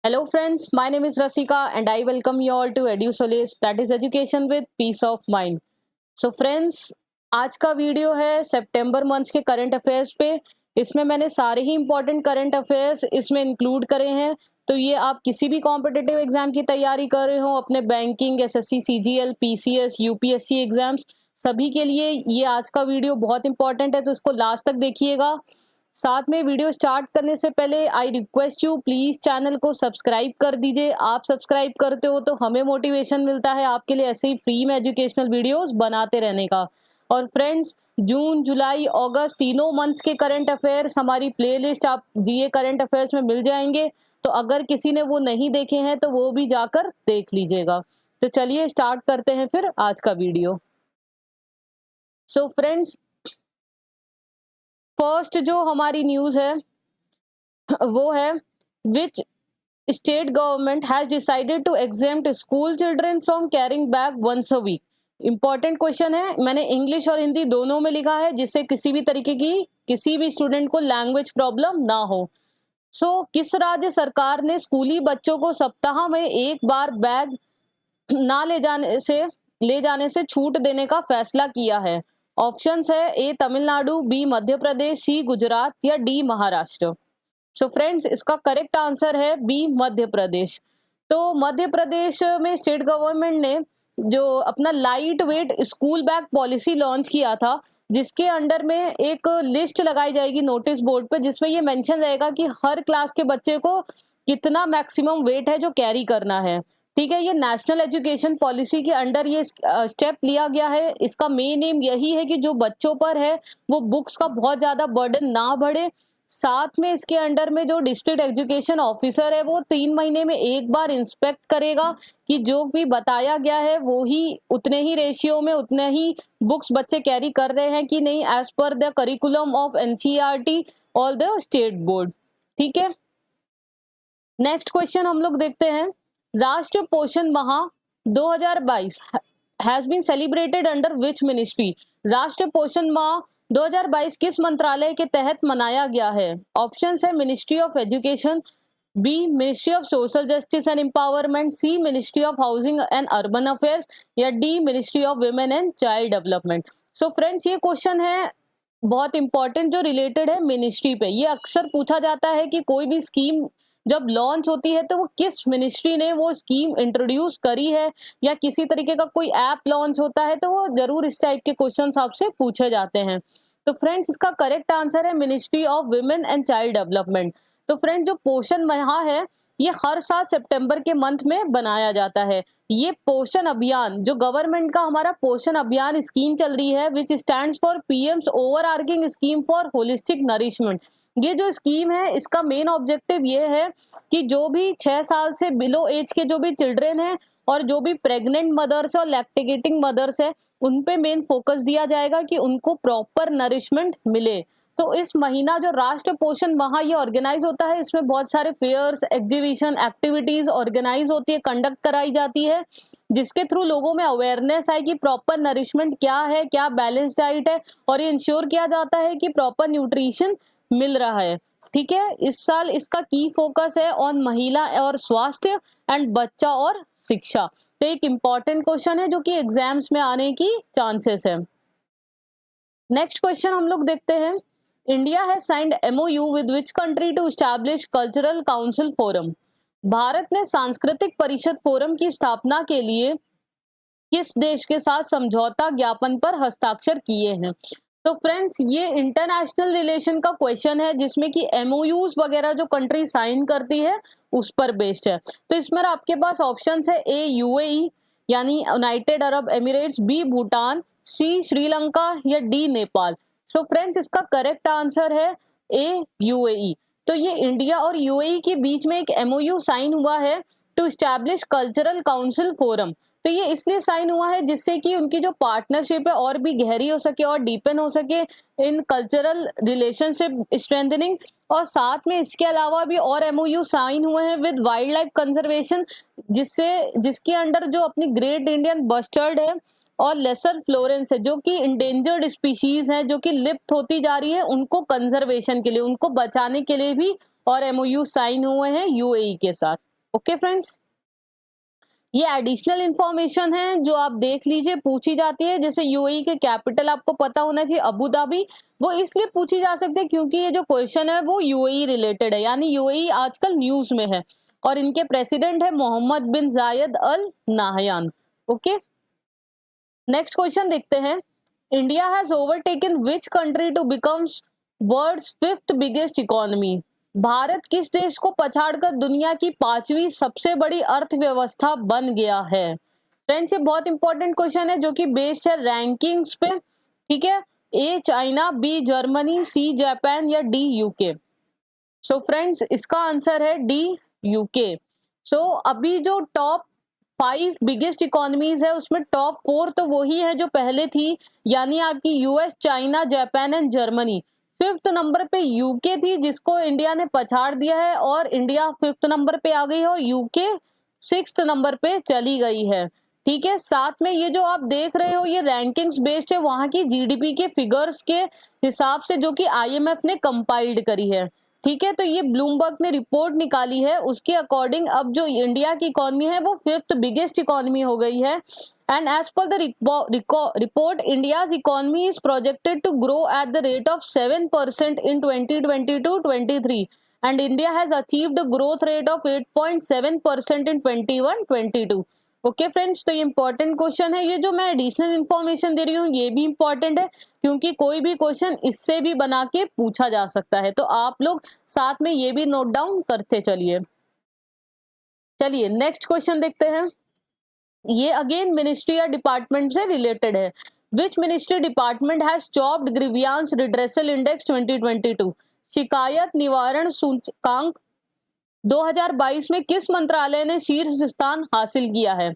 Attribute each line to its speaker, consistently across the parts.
Speaker 1: Hello friends, my name is Rasika and I welcome you all to EduSolace, that is education with peace of mind. So friends, आज का video है सितंबर month के current affairs पे। इसमें मैंने सारे ही important current affairs इसमें include करे हैं। तो ये आप किसी भी कॉम्पिटिटिव एग्जाम की तैयारी कर रहे हो, अपने banking, SSC, CGL, PCS, UPSC exams, सभी के लिए ये आज का वीडियो बहुत इंपॉर्टेंट है, तो इसको लास्ट तक देखिएगा। साथ में वीडियो स्टार्ट करने से पहले I request you please channel को सब्सक्राइब कर दीजिए। आप सब्सक्राइब करते हो तो हमें मोटिवेशन मिलता है आपके लिए ऐसे ही फ्री में एजुकेशनल वीडियोस बनाते रहने का। और फ्रेंड्स, जून, जुलाई, अगस्त तीनों मंथ्स के करंट अफेयर्स हमारी प्लेलिस्ट आप जीए करंट अफेयर्स में मिल जाएंगे। तो अगर किसी ने वो नहीं देखे हैं तो वो भी जाकर देख लीजिएगा। तो चलिए स्टार्ट करते हैं फिर आज का वीडियो। सो फ्रेंड्स, फर्स्ट जो हमारी न्यूज है वो है which state government has decided to exempt school children from carrying bag once a week. Important question है, मैंने इंग्लिश और हिंदी दोनों में लिखा है जिससे किसी भी तरीके की किसी भी स्टूडेंट को लैंग्वेज प्रॉब्लम ना हो। किस राज्य सरकार ने स्कूली बच्चों को सप्ताह में एक बार बैग ना ले जाने से छूट देने का फैसला किया है? ऑप्शंस है ए तमिलनाडु, बी मध्य प्रदेश, सी गुजरात या डी महाराष्ट्र। सो फ्रेंड्स, इसका करेक्ट आंसर है बी मध्य प्रदेश। तो मध्य प्रदेश में स्टेट गवर्नमेंट ने जो अपना light weight school bag policy launch किया था, जिसके अंडर में एक लिस्ट लगाई जाएगी नोटिस बोर्ड पे, जिसमें ये मेंशन रहेगा कि हर क्लास के बच्चे को कितना मैक्सिमम वेट है जो कैरी करना है। ठीक है, ये नेशनल एजुकेशन पॉलिसी के अंडर ये स्टेप लिया गया है। इसका मेन एम यही है कि जो बच्चों पर है वो बुक्स का बहुत ज्यादा बर्डन ना बढ़े। साथ में इसके अंडर में जो डिस्ट्रिक्ट एजुकेशन ऑफिसर है वो 3 महीने में एक बार इंस्पेक्ट करेगा कि जो भी बताया गया है वो ही उतने ही रेशियो में उतने ही बुक्स बच्चे कैरी कर रहे हैं कि नहीं, एज पर द करिकुलम ऑफ एनसीईआरटी और द स्टेट बोर्ड। ठीक है, नेक्स्ट क्वेश्चन हम लोग देखते हैं। राष्ट्रीय पोषण माह 2022 has been celebrated under which ministry? राष्ट्रीय पोषण माह 2022 किस मंत्रालय के तहत मनाया गया है? ऑप्शंस है ministry of education, B ministry of social justice and empowerment, C ministry of housing and urban affairs या D ministry of women and child development. So friends, ये क्वेश्चन है बहुत इंपॉर्टेंट जो रिलेटेड है मिनिस्ट्री पे। ये अक्सर पूछा जाता है कि कोई भी स्कीम जब लॉन्च होती है तो वो किस मिनिस्ट्री ने वो स्कीम इंट्रोड्यूस करी है, या किसी तरीके का कोई ऐप लॉन्च होता है तो वो जरूर इस टाइप के क्वेश्चंस आपसे पूछे जाते हैं। तो फ्रेंड्स, इसका करेक्ट आंसर है ministry of women and child development. तो फ्रेंड्स, जो पोषण माह है ये हर साल सितंबर के मंथ में बनाया जाता है। ये पोषण अभियान जो गवर्नमेंट का हमारा पोषण अभियान स्कीम चल रही है, which stands for PM's overarching scheme for holistic nourishment. ये जो स्कीम है इसका मेन ऑब्जेक्टिव ये है कि जो भी 6 साल से बिलो एज के जो भी चिल्ड्रेन हैं और जो भी प्रेग्नेंट मदर्स और लैक्टेटिंग मदर्स है उन पे मेन फोकस दिया जाएगा कि उनको प्रॉपर नरिशमेंट मिले। तो इस महीना जो राष्ट्रीय पोषण माह ये ऑर्गेनाइज होता है, इसमें बहुत सारे फेयर्स, एग्जीबिशन, एक्टिविटीज ऑर्गेनाइज होती है, कंडक्ट कराई जाती है, जिसके थ्रू लोगों में अवेयरनेस आए कि प्रॉपर नरिशमेंट क्या है, क्या बैलेंस डाइट है, और ये इंश्योर किया जाता है कि प्रॉपर न्यूट्रिशन मिल रहा है। ठीक है, इस साल इसका की फोकस है ऑन महिला और स्वास्थ्य एंड बच्चा और शिक्षा। तो एक इंपॉर्टेंट क्वेश्चन है जो कि एग्जाम्स में आने की चांसेस है। नेक्स्ट क्वेश्चन हम लोग देखते हैं। India has signed MoU with which country to establish cultural council forum? Bharat ने सांस्कृतिक परिषद फोरम की स्थापना के लिए किस देश के साथ समझौता ज्ञापन पर हस्ताक्षर किए हैं? तो फ्रेंड्स, ये इंटरनेशनल रिलेशन का क्वेश्चन है जिसमें कि एमओयूज वगैरह जो कंट्री साइन करती है उस पर बेस्ड है। तो इसमें आपके पास ऑप्शंस है ए यूएई यानी United Arab Emirates, B Bhutan, C Sri Lanka या डी नेपाल। सो फ्रेंड्स, इसका करेक्ट आंसर है ए यूएई। तो ये इंडिया और यूएई के बीच में एक एमओयू साइन हुआ है to establish cultural council forum. तो ये इसलिए साइन हुआ है जिससे कि उनकी जो पार्टनरशिप है और भी गहरी हो सके और डीपन हो सके इन कल्चरल रिलेशनशिप स्ट्रेंथनिंग। और साथ में इसके अलावा भी और एमओयू साइन हुए हैं विद वाइल्ड लाइफ कंजर्वेशन, जिसके अंडर जो अपनी ग्रेट इंडियन बस्टर्ड है और लेसर फ्लोरेंस है जो कि इंडेंजर्ड स्पीशीज हैं जो कि लिप्त होती जा रही है, उनको कंजर्वेशन के लिए, उनको बचाने के लिए भी और एमओयू साइन हुए हैं यूएई के साथ। ओके फ्रेंड्स, ये एडिशनल इंफॉर्मेशन है जो आप देख लीजिए, पूछी जाती है। जैसे यूएई के कैपिटल आपको पता होना चाहिए अबू धाबी, वो इसलिए पूछी जा सकती है क्योंकि ये जो क्वेश्चन है वो यूएई रिलेटेड है, यानी यूएई आजकल न्यूज में है और इनके प्रेसिडेंट है Mohamed bin Zayed Al Nahyan. Okay, next question देखते हैं। India has overtaken which country to becomes world's fifth biggest economy? Bharat किस देश को पछाड़कर दुनिया की 5वीं सबसे बड़ी अर्थव्यवस्था बन गया है? फ्रेंड्स, ये बहुत इंपॉर्टेंट क्वेश्चन है जो कि बेस्ड है रैंकिंग्स पे। ठीक है, A China, B Germany, C Japan या डी यूके। सो फ्रेंड्स, इसका आंसर है डी यूके। सो अभी जो टॉप 5 बिगेस्ट इकोनॉमीज है उसमें टॉप 4 तो वही है जो पहले थी, यानी आपकी US, China, Japan and Germany. 5th number पे यूके थी जिसको इंडिया ने पछाड़ दिया है और इंडिया 5th नंबर पे आ गई है और यूके 6th नंबर पे चली गई है। ठीक है, साथ में ये जो आप देख रहे हो ये रैंकिंग्स बेस्ड है वहां की जीडीपी के फिगर्स के हिसाब से जो कि आईएमएफ ने कंपाइल्ड करी है। ठीक है, तो ये ब्लूमबर्ग ने रिपोर्ट निकाली है, उसके अकॉर्डिंग अब जो इंडिया की इकोनॉमी है वो 5th बिगेस्ट इकोनॉमी हो गई है। एंड एज पर the report, India's economy is projected to grow at the rate of 7% in 2022-23 and India has achieved a growth rate of 8.7% in 21-22। Okay friends, तो ये important question है। ये जो मैं एडिशनल इंफॉर्मेशन दे रही हूँ ये भी इंपॉर्टेंट है क्योंकि कोई भी क्वेश्चन इससे भी बना के पूछा जा सकता है, तो आप लोग साथ में ये भी नोट डाउन करते चलिए। चलिए नेक्स्ट क्वेश्चन देखते हैं। ये अगेन मिनिस्ट्री या डिपार्टमेंट से रिलेटेड है। Which ministry department has topped grievance redressal index 2022? शिकायत निवारण सूचकांक 2022 में किस मंत्रालय ने शीर्ष स्थान हासिल किया है?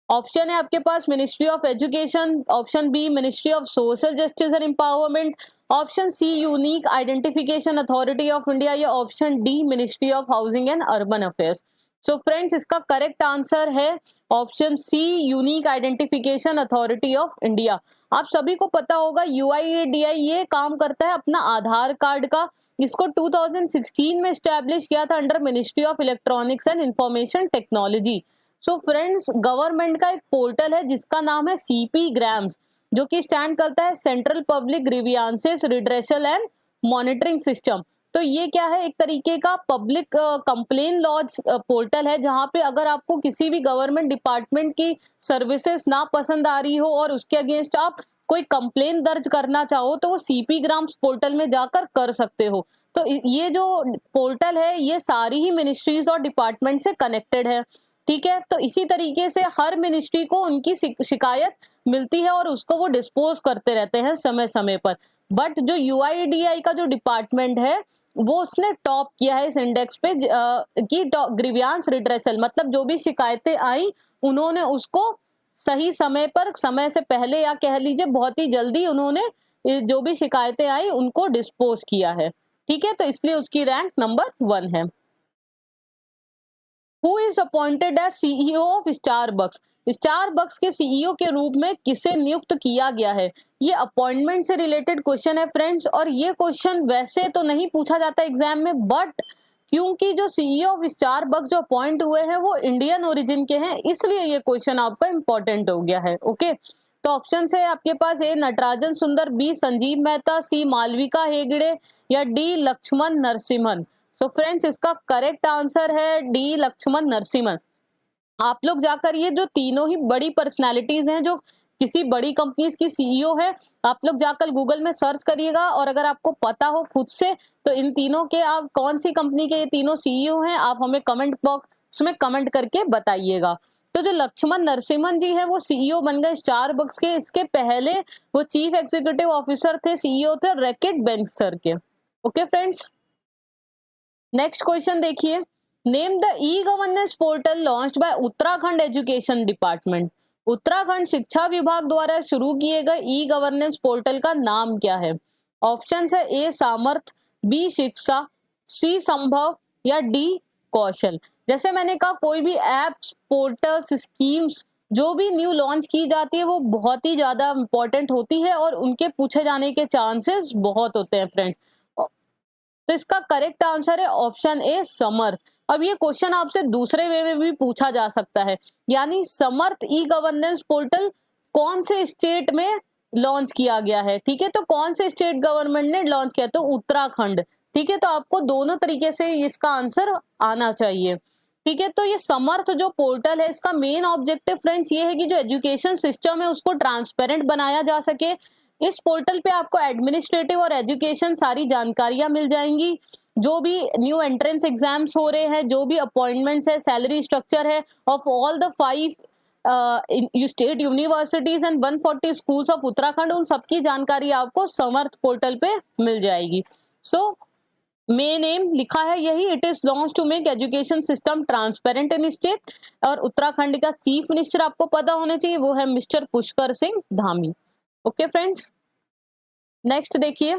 Speaker 1: ऑप्शन है आपके पास ministry of education, option B ministry of social justice and empowerment, option C unique identification authority of India या option D ministry of housing and urban affairs. So friends, इसका करेक्ट आंसर है option C unique identification authority of India. आप सभी को पता होगा UIDAI ये काम करता है अपना आधार कार्ड का। इसको 2016 में स्टैब्लिश किया था under ministry of electronics and information technology. So friends, government का एक पोर्टल है जिसका नाम है सीपी ग्राम्स, जो कि स्टैंड करता है central public grievances redressal and monitoring system. तो ये क्या है, एक तरीके का पब्लिक कंप्लेन लॉज पोर्टल है जहां पे अगर आपको किसी भी गवर्नमेंट डिपार्टमेंट की सर्विसेज ना पसंद आ रही हो और उसके अगेंस्ट आप कोई कंप्लेन दर्ज करना चाहो तो वो सीपी ग्राम्स पोर्टल में जाकर कर सकते हो। तो ये जो पोर्टल है ये सारी ही मिनिस्ट्रीज और डिपार्टमेंट से कनेक्टेड है। ठीक है, तो इसी तरीके से हर मिनिस्ट्री को उनकी शिकायत मिलती है और उसको वो डिस्पोज करते रहते हैं समय समय पर। बट जो यूआईडीआई का जो डिपार्टमेंट है वो उसने टॉप किया है इस इंडेक्स पे कि ग्रीवियांस रिड्रेसल, मतलब जो भी शिकायतें आई उन्होंने उसको सही समय पर, समय से पहले या कह लीजिए बहुत ही जल्दी उन्होंने जो भी शिकायतें आई उनको डिस्पोज किया है। ठीक है, तो इसलिए उसकी रैंक नंबर 1 है। Who is appointed as CEO of Starbucks? Starbucks के सीईओ के रूप में किसे नियुक्त किया गया है? ये अपॉइंटमेंट से रिलेटेड क्वेश्चन है फ्रेंड्स, और ये क्वेश्चन वैसे तो नहीं पूछा जाता एग्जाम में, बट क्योंकि जो सीईओ ऑफ स्टारबक्स जो अपॉइंट हुए हैं वो इंडियन ओरिजिन के हैं, इसलिए ये क्वेश्चन आपका इंपॉर्टेंट हो गया है। ओके, तो ऑप्शन है आपके पास A Natarajan Sundar, B Sanjeev Mehta, C Malvika Hegde या D Lakshman Narasimhan. So friends, इसका करेक्ट आंसर है डी लक्ष्मण नरसिम्हन। आप लोग जाकर ये जो तीनों ही बड़ी पर्सनालिटीज हैं जो किसी बड़ी कंपनीज की सीईओ है, आप लोग जाकर गूगल में सर्च करिएगा और अगर आपको पता हो खुद से तो इन तीनों के आप कौन सी कंपनी के ये तीनों सीईओ हैं आप हमें कमेंट बॉक्स में कमेंट करके बताइएगा। तो जो लक्ष्मण नरसिम्हन जी हैं वो सीईओ बन गए स्टारबक्स के। इसके पहले वो चीफ एग्जीक्यूटिव ऑफिसर थे, सीईओ थे रैकेट बेंचर के। ओके फ्रेंड्स, नेक्स्ट क्वेश्चन देखिए। Name the e governance portal launched by Uttarakhand education department. Uttarakhand शिक्षा विभाग द्वारा शुरू किए गए ई गवर्नेंस पोर्टल का नाम क्या है? ऑप्शन है ए सामर्थ, बी शिक्षा, सी संभव या डी कौशल। जैसे मैंने कहा कोई भी एप्स, पोर्टल्स, स्कीम्स जो भी न्यू लॉन्च की जाती है वो बहुत ही ज्यादा इंपॉर्टेंट होती है और उनके पूछे जाने के चांसेस बहुत होते हैं फ्रेंड्स। तो इसका करेक्ट आंसर है ऑप्शन ए समर्थ। अब ये क्वेश्चन आपसे दूसरे वे में भी पूछा जा सकता है, यानी समर्थ ई गवर्नेंस पोर्टल कौन से स्टेट में लॉन्च किया गया है, ठीक है, तो कौन से स्टेट गवर्नमेंट ने लॉन्च किया, तो उत्तराखंड, ठीक है, तो आपको दोनों तरीके से इसका आंसर आना चाहिए, ठीक है। तो ये समर्थ जो पोर्टल है, इसका मेन ऑब्जेक्टिव फ्रेंड्स ये है कि जो एजुकेशन सिस्टम है उसको ट्रांसपेरेंट बनाया जा सके। इस पोर्टल पे आपको एडमिनिस्ट्रेटिव और एजुकेशन सारी जानकारियां मिल जाएंगी, जो भी न्यू एंट्रेंस एग्जाम्स हो रहे हैं, जो भी अपॉइंटमेंट्स है, सैलरी स्ट्रक्चर है of all the 5 state universities and 140 schools of Uttarakhand, उन सबकी जानकारी आपको समर्थ पोर्टल पे मिल जाएगी। सो मेन एम लिखा है यही, it is launch to make education system transparent in state, और उत्तराखंड का चीफ मिनिस्टर आपको पता होना चाहिए, वो है mister Pushkar Singh Dhami. Okay friends, next देखिए,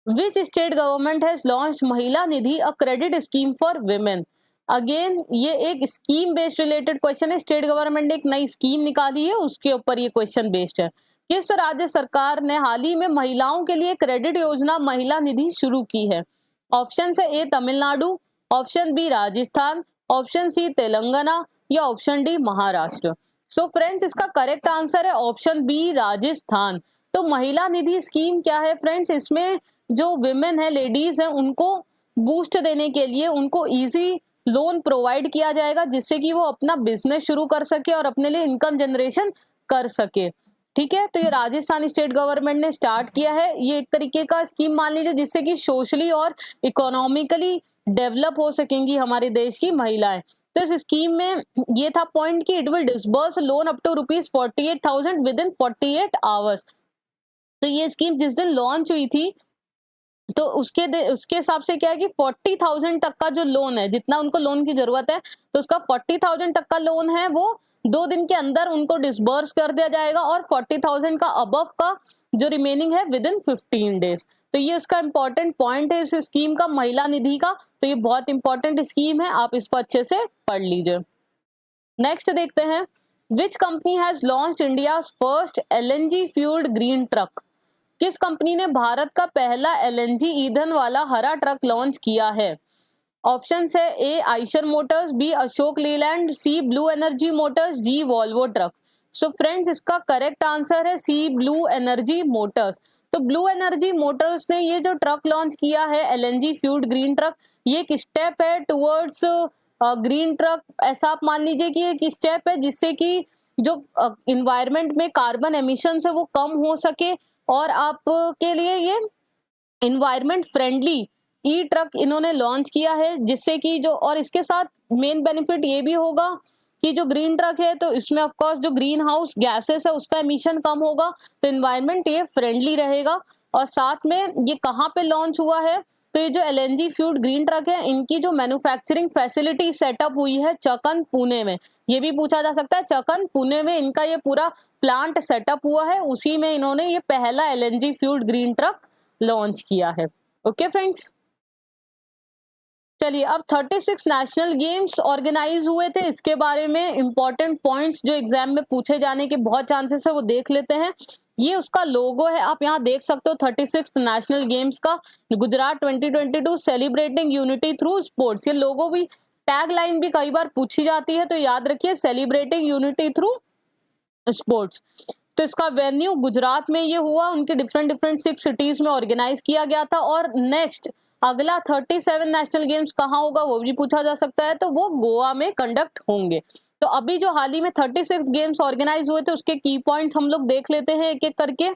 Speaker 1: which state government has launch Mahila Nidhi a credit scheme for women. Again ये एक स्कीम बेस्ड रिलेटेड क्वेश्चन है, स्टेट गवर्नमेंट ने एक नई स्कीम निकाली है, उसके ऊपर ये क्वेश्चन बेस्ड है। किस राज्य सरकार ने हाल ही में महिलाओं के लिए क्रेडिट योजना महिला निधि शुरू की है? ऑप्शन है A Tamil Nadu, option B Rajasthan, option C Telangana, या option D Maharashtra. So friends, इसका करेक्ट आंसर है ऑप्शन बी राजस्थान। तो महिला निधि स्कीम क्या है फ्रेंड्स, इसमें जो विमेन है, लेडीज है, उनको बूस्ट देने के लिए उनको इजी लोन प्रोवाइड किया जाएगा, जिससे कि वो अपना बिजनेस शुरू कर सके और अपने लिए इनकम जनरेशन कर सके, ठीक है। तो ये राजस्थान स्टेट गवर्नमेंट ने स्टार्ट किया है, ये एक तरीके का स्कीम मान लीजिए, जिससे कि सोशली और इकोनॉमिकली डेवलप हो सकेंगी हमारे देश की महिलाएं। तो इस स्कीम में ये था पॉइंट कि it will disburse loan up to ₹48,000 within 48 hours. तो ये स्कीम जिस दिन लॉन्च हुई थी, तो उसके हिसाब से क्या है कि 40,000 तक का जो लोन है, जितना उनको लोन की जरूरत है, तो उसका 40,000 तक का लोन है वो 2 दिन के अंदर उनको डिसबर्स कर दिया जाएगा, और 40,000 का अबव का जो रिमेनिंग है विद इन 15 डेज। तो ये उसका इंपॉर्टेंट पॉइंट है इस स्कीम का, महिला निधि का। तो ये बहुत इंपॉर्टेंट स्कीम है, आप इसको अच्छे से पढ़ लीजिए। नेक्स्ट देखते हैं, which company has launched India's first LNG fuelled green truck. किस कंपनी ने भारत का पहला LNG ईंधन वाला हरा ट्रक लॉन्च किया है? ऑप्शन है ए आइशर मोटर्स, बी अशोक लीलैंड, सी ब्लू एनर्जी मोटर्स, जी वॉल्वो ट्रक। सो फ्रेंड्स, इसका करेक्ट आंसर है सी ब्लू एनर्जी मोटर्स। तो ब्लू एनर्जी मोटर्स ने ये जो ट्रक लॉन्च किया है LNG फ्यूल्ड ग्रीन ट्रक, ये एक स्टेप है टुवर्ड्स ग्रीन ट्रक। ऐसा आप मान लीजिए कि एक स्टेप है जिससे कि जो इन्वायरमेंट में कार्बन एमिशन है वो कम हो सके, और आपके लिए ये इन्वायरमेंट फ्रेंडली ई ट्रक इन्होंने लॉन्च किया है, जिससे कि जो, और इसके साथ मेन बेनिफिट ये भी होगा कि जो ग्रीन ट्रक है, तो इसमें ऑफ कोर्स जो ग्रीन हाउस गैसेस है उसका एमिशन कम होगा, तो इन्वायरमेंट ये फ्रेंडली रहेगा। और साथ में ये कहाँ पे लॉन्च हुआ है, तो ये जो LNG फ्यूल्ड ग्रीन ट्रक है, इनकी जो मैन्युफैक्चरिंग फैसिलिटी सेटअप हुई है चकन पुणे में। ये भी पूछा जा सकता है, चकन पुणे में इनका ये पूरा प्लांट सेटअप हुआ है, उसी में इन्होंने ये पहला LNG fuelled green truck launch किया है। ओके फ्रेंड्स, चलिए अब 36 नेशनल गेम्स ऑर्गेनाइज हुए थे, इसके बारे में इंपॉर्टेंट पॉइंट्स जो एग्जाम में पूछे जाने के बहुत चांसेस है वो देख लेते हैं। ये उसका लोगो है, आप यहाँ देख सकते हो 36 नेशनल गेम्स का, Gujarat 2022 celebrating unity through sports. ये लोगो भी, टैग लाइन भी कई बार पूछी जाती है, तो याद रखिए सेलिब्रेटिंग यूनिटी थ्रू स्पोर्ट्स। तो इसका वेन्यू गुजरात में ये हुआ, उनके डिफरेंट 6 सिटीज में ऑर्गेनाइज किया गया था। और नेक्स्ट अगला 37 नेशनल गेम्स कहाँ होगा वो भी पूछा जा सकता है, तो वो गोवा में कंडक्ट होंगे। तो अभी जो हाल ही में 36 गेम्स ऑर्गेनाइज हुए थे उसके की पॉइंट्स हम लोग देख लेते हैं एक एक करके।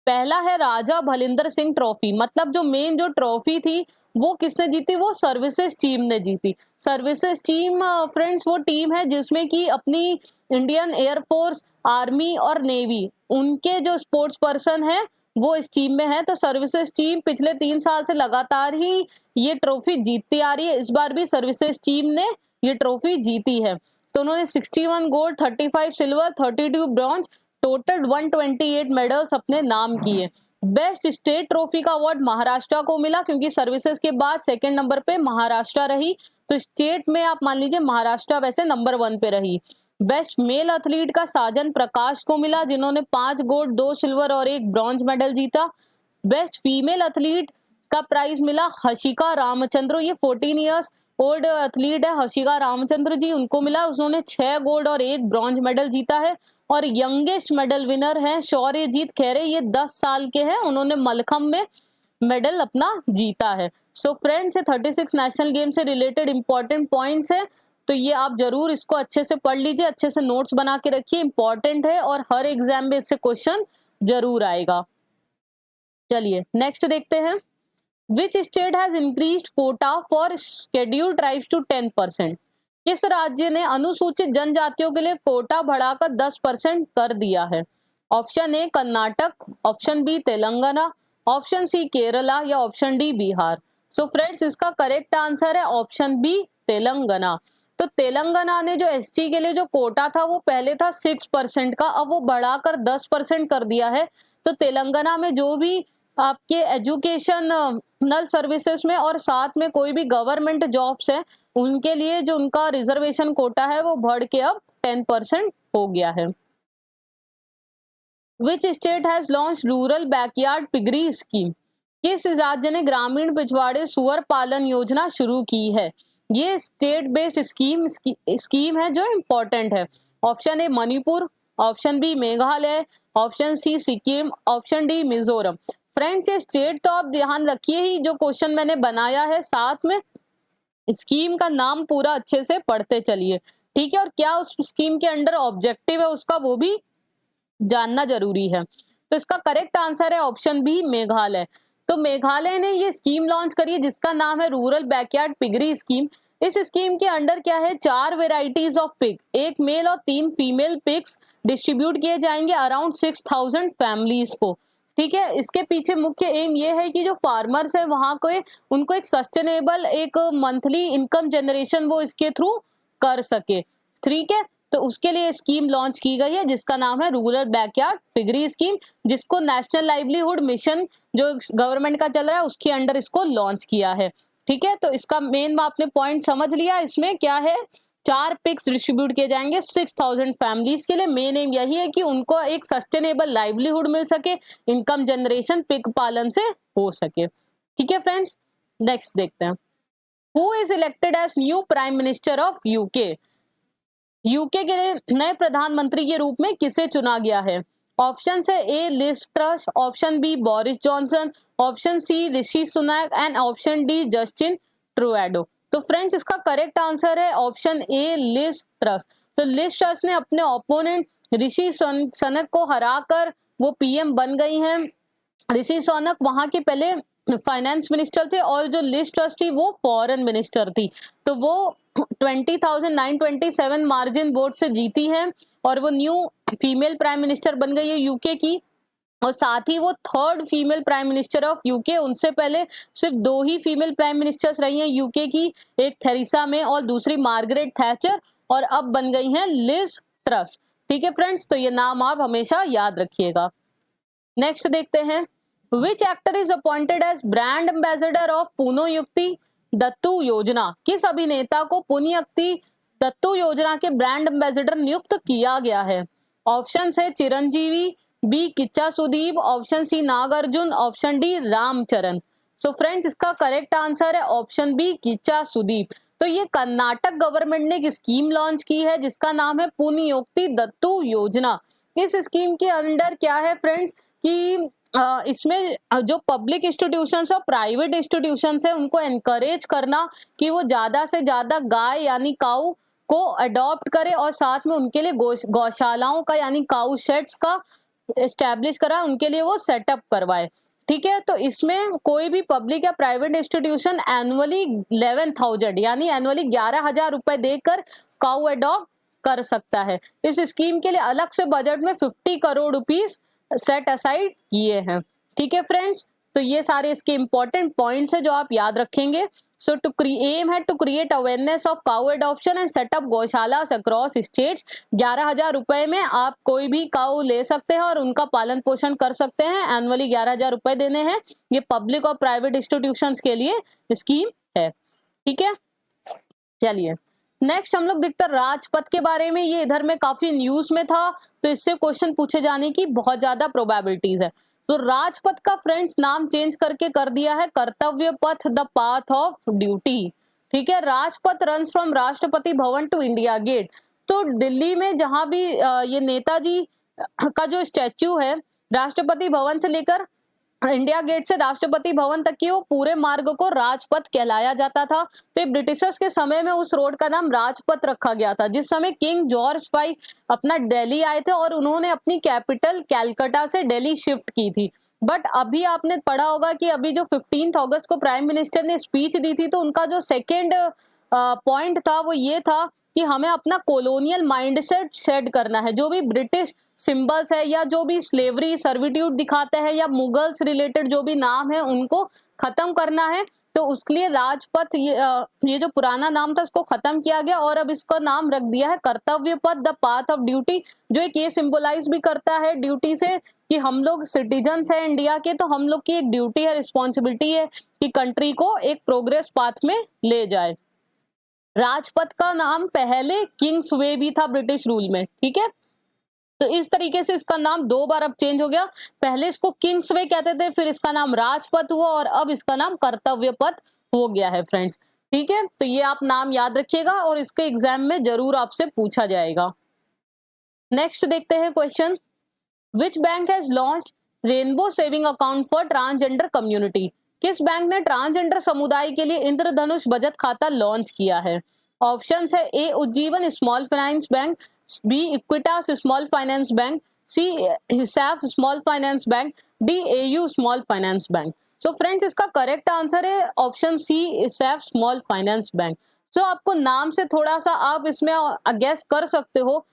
Speaker 1: पहला है राजा भलिंदर सिंह ट्रॉफी, मतलब जो मेन जो ट्रॉफी थी वो किसने जीती, वो सर्विसेज टीम ने जीती। सर्विसेज टीम फ्रेंड्स वो टीम है जिसमें कि अपनी इंडियन एयरफोर्स, आर्मी और नेवी, उनके जो स्पोर्ट्स पर्सन है वो इस टीम में है। तो सर्विसेज टीम पिछले 3 साल से लगातार ही ये ट्रॉफी जीतती आ रही है, इस बार भी सर्विसेज टीम ने ये ट्रॉफी जीती है। तो उन्होंने 61 gold, 35 silver, 32 bronze, total 128 medals अपने नाम किए। बेस्ट स्टेट ट्रॉफी का अवार्ड महाराष्ट्र को मिला, क्योंकि सर्विसेज के बाद सेकंड नंबर पे महाराष्ट्र रही, तो स्टेट में आप मान लीजिए महाराष्ट्र वैसे नंबर 1 पे रही। बेस्ट मेल एथलीट का साजन प्रकाश को मिला, जिन्होंने 5 गोल्ड, 2 सिल्वर और 1 ब्रॉन्ज मेडल जीता। बेस्ट फीमेल एथलीट इसका प्राइज मिला हशिका रामचंद्र, ये 14 इयर्स ओल्ड एथलीट है हशिका रामचंद्र जी, उनको मिला, उन्होंने 6 गोल्ड और 1 ब्रॉन्ज मेडल जीता है। और यंगेस्ट मेडल विनर है शौर्यजीत खैरे, ये 10 साल के हैं, उन्होंने मलखम्ब में मेडल अपना जीता है। सो फ्रेंड्स, 36 नेशनल गेम से रिलेटेड इंपॉर्टेंट पॉइंट्स है, तो ये आप जरूर इसको अच्छे से पढ़ लीजिए, अच्छे से नोट्स बना के रखिए, इंपॉर्टेंट है और हर एग्जाम में इससे क्वेश्चन जरूर आएगा। चलिए नेक्स्ट देखते हैं। Which state has increased quota for scheduled tribes to 10%? किस राज्य ने अनुसूचित जनजातियों के लिए कोटा बढ़ाकर 10% कर दिया है? Option A Karnataka, option B Telangana, option C Kerala या option D Bihar. So friends, इसका करेक्ट आंसर है ऑप्शन बी तेलंगाना। तो तेलंगाना ने जो एसटी के लिए जो कोटा था वो पहले था 6% का, अब वो बढ़ाकर 10% कर दिया है। तो तेलंगाना में जो भी आपके एजुकेशनल सर्विसेज में और साथ में कोई भी गवर्नमेंट जॉब्स हैं, उनके लिए जो उनका रिजर्वेशन कोटा है वो बढ़ के अब 10% हो गया है। Which state has launch rural backyard piggery scheme? किस राज्य ने ग्रामीण पिछवाड़े सुअर पालन योजना शुरू की है? ये स्टेट बेस्ड स्कीम है जो इम्पोर्टेंट है। Option A Manipur, option B Meghalaya, option C Sikkim, option D Mizoram. Friends, ये स्टेट तो आप ध्यान रखिए ही, जो क्वेश्चन मैंने बनाया है साथ में स्कीम का नाम पूरा अच्छे से पढ़ते चलिए, ठीक है, और क्या उस स्कीम के अंडर ऑब्जेक्टिव है उसका वो भी जानना जरूरी है। तो इसका करेक्ट आंसर है ऑप्शन बी मेघालय। तो मेघालय ने ये स्कीम लॉन्च करी है जिसका नाम है रूरल बैकयार्ड पिगरी स्कीम। इस स्कीम के अंडर क्या है, 4 वेराइटीज ऑफ पिग, 1 मेल और 3 फीमेल पिग्स डिस्ट्रीब्यूट किए जाएंगे अराउंड 6000 फैमिलीज को, ठीक है। इसके पीछे मुख्य एम ये है कि जो फार्मर्स है वहां को उनको एक सस्टेनेबल एक मंथली इनकम जनरेशन वो इसके थ्रू कर सके, ठीक है। तो उसके लिए स्कीम लॉन्च की गई है जिसका नाम है रूरल बैकयार्ड पिगरी स्कीम, जिसको नेशनल लाइवलीहुड मिशन जो गवर्नमेंट का चल रहा है उसके अंडर इसको लॉन्च किया है, ठीक है। तो इसका मेन आपने पॉइंट समझ लिया, इसमें क्या है, 4 पिग्स डिस्ट्रीब्यूट किए जाएंगे 6000 फैमिलीज के लिए। मेन एम यही है कि उनको एक सस्टेनेबल लाइवलीहुड मिल सके, इनकम जनरेशन पिग पालन से हो सके, ठीक है फ्रेंड्स। नेक्स्ट देखते हैं, who is elected as new prime minister of UK? UK के लिए नए प्रधानमंत्री के रूप में किसे चुना गया है? ऑप्शन है A Liz Truss, option B Boris Johnson, option C Rishi Sunak and option D Justin Trudeau. तो फ्रेंड्स, इसका करेक्ट आंसर है ऑप्शन ए लिज ट्रस। तो लिज ट्रस ने अपने ओपोनेंट ऋषि सुनक को हराकर वो पीएम बन गई हैं। ऋषि सुनक वहां के पहले फाइनेंस मिनिस्टर थे और जो लिज ट्रस थी वो फॉरेन मिनिस्टर थी। तो वो 20,927 मार्जिन वोट से जीती हैं और वो न्यू फीमेल प्राइम मिनिस्टर बन गई है यूके की, और साथ ही वो 3rd female prime minister of UK. उनसे पहले सिर्फ 2 ही फीमेल प्राइम मिनिस्टर्स रही हैं यूके की, एक थेरेसा मे और दूसरी मार्गरेट थैचर, और अब बन गई हैं लिज ट्रस, ठीक है फ्रेंड्स। तो ये नाम आप हमेशा याद रखिएगा। नेक्स्ट देखते हैं, which actor is appointed as brand ambassador of Punyakoti Dattu Yojana? किस अभिनेता को पुनयुक्ति दत्तू योजना के ब्रांड एम्बेसडर नियुक्त किया गया है? ऑप्शन है Chiranjeevi, B Kichcha Sudeep, option C Nagarjuna, option D Ram Charan. So friends, इसका करेक्ट आंसर है ऑप्शन बी किच्चा सुदीप। तो ये कर्नाटक गवर्नमेंट ने एक स्कीम लॉन्च की है जिसका नाम है पुनयुक्ति दत्तू योजना। इस स्कीम के अंडर क्या है फ्रेंड्स कि इसमें जो पब्लिक इंस्टीट्यूशंस और प्राइवेट इंस्टीट्यूशंस है उनको एनकरेज करना कि वो ज्यादा से ज्यादा गाय यानी काऊ को अडॉप्ट करे और साथ में उनके लिए गौशालाओं का यानी काऊ शेड्स का एस्टैब्लिश करा, उनके लिए वो सेटअप करवाए, ठीक है। तो इसमें कोई भी पब्लिक या प्राइवेट इंस्टीट्यूशन एनुअली 11,000 यानी एनुअली 11,000 रुपए देकर काऊ अडॉप्ट कर सकता है। इस स्कीम के लिए अलग से बजट में 50 करोड़ रुपीस सेट असाइड किए हैं, ठीक है फ्रेंड्स। तो ये सारे इसके इंपॉर्टेंट पॉइंट्स है जो आप याद रखेंगे। सो टू एम है to create awareness of cow adoption and setup gaushalas across states. 11,000 रुपए में आप कोई भी काउ ले सकते हैं और उनका पालन पोषण कर सकते हैं। एनुअली 11,000 रुपए देने हैं। ये पब्लिक और प्राइवेट इंस्टीट्यूशंस के लिए स्कीम है, ठीक है। चलिए नेक्स्ट हम लोग देखते हैं राजपथ के बारे में। ये इधर में काफी न्यूज में था तो इससे क्वेश्चन पूछे जाने की बहुत ज्यादा प्रोबेबिलिटीज है। तो राजपथ का फ्रेंड्स नाम चेंज करके कर दिया है कर्तव्य पथ, द पाथ ऑफ ड्यूटी। ठीक है, Rajpath runs from Rashtrapati Bhavan to India gate. तो दिल्ली में जहां भी ये नेताजी का जो स्टैच्यू है, राष्ट्रपति भवन से लेकर इंडिया गेट से राष्ट्रपति भवन तक की वो पूरे मार्ग को राजपथ कहलाया जाता था। तो ये ब्रिटिशर्स के समय में उस रोड का नाम राजपथ रखा गया था, जिस समय किंग जॉर्ज V अपना दिल्ली आए थे और उन्होंने अपनी कैपिटल कैलकाटा से दिल्ली शिफ्ट की थी। बट अभी आपने पढ़ा होगा कि अभी जो 15 अगस्त को प्राइम मिनिस्टर ने स्पीच दी थी, तो उनका जो सेकेंड पॉइंट था वो ये था कि हमें अपना कॉलोनियल माइंडसेट सेट करना है। जो भी ब्रिटिश सिंबल्स है या जो भी स्लेवरी सर्विट्यूड दिखाते हैं या मुगल्स रिलेटेड जो भी नाम है उनको खत्म करना है। तो उसके लिए राजपथ ये जो पुराना नाम था उसको खत्म किया गया और अब इसका नाम रख दिया है कर्तव्य पथ, द पाथ ऑफ ड्यूटी, जो एक ये सिंबलाइज भी करता है ड्यूटी से कि हम लोग सिटीजन्स हैं इंडिया के, तो हम लोग की एक ड्यूटी है, रिस्पॉन्सिबिलिटी है कि कंट्री को एक प्रोग्रेस पाथ में ले जाए। राजपथ का नाम पहले किंग्स वे भी था ब्रिटिश रूल में। ठीक है, तो इस तरीके से इसका नाम 2 बार अब चेंज हो गया। पहले इसको किंग्स वे कहते थे, फिर इसका नाम राजपथ हुआ और अब इसका नाम कर्तव्य पथ हो गया है फ्रेंड्स। ठीक है, तो ये आप नाम याद रखिएगा और इसके एग्जाम में जरूर आपसे पूछा जाएगा। नेक्स्ट देखते हैं question, which bank has launch rainbow saving account for transgender community. किस बैंक ने ट्रांसजेंडर समुदाय के लिए इंद्रधनुष बचत खाता लॉन्च किया है? ऑप्शंस है A Ujjivan small finance bank, B Equitas small finance bank, C ESAF small finance bank, D AU small finance bank. So friends इसका करेक्ट आंसर है option C ESAF small finance bank. So आपको नाम से थोड़ा सा आप इसमें गेस कर सकते हो।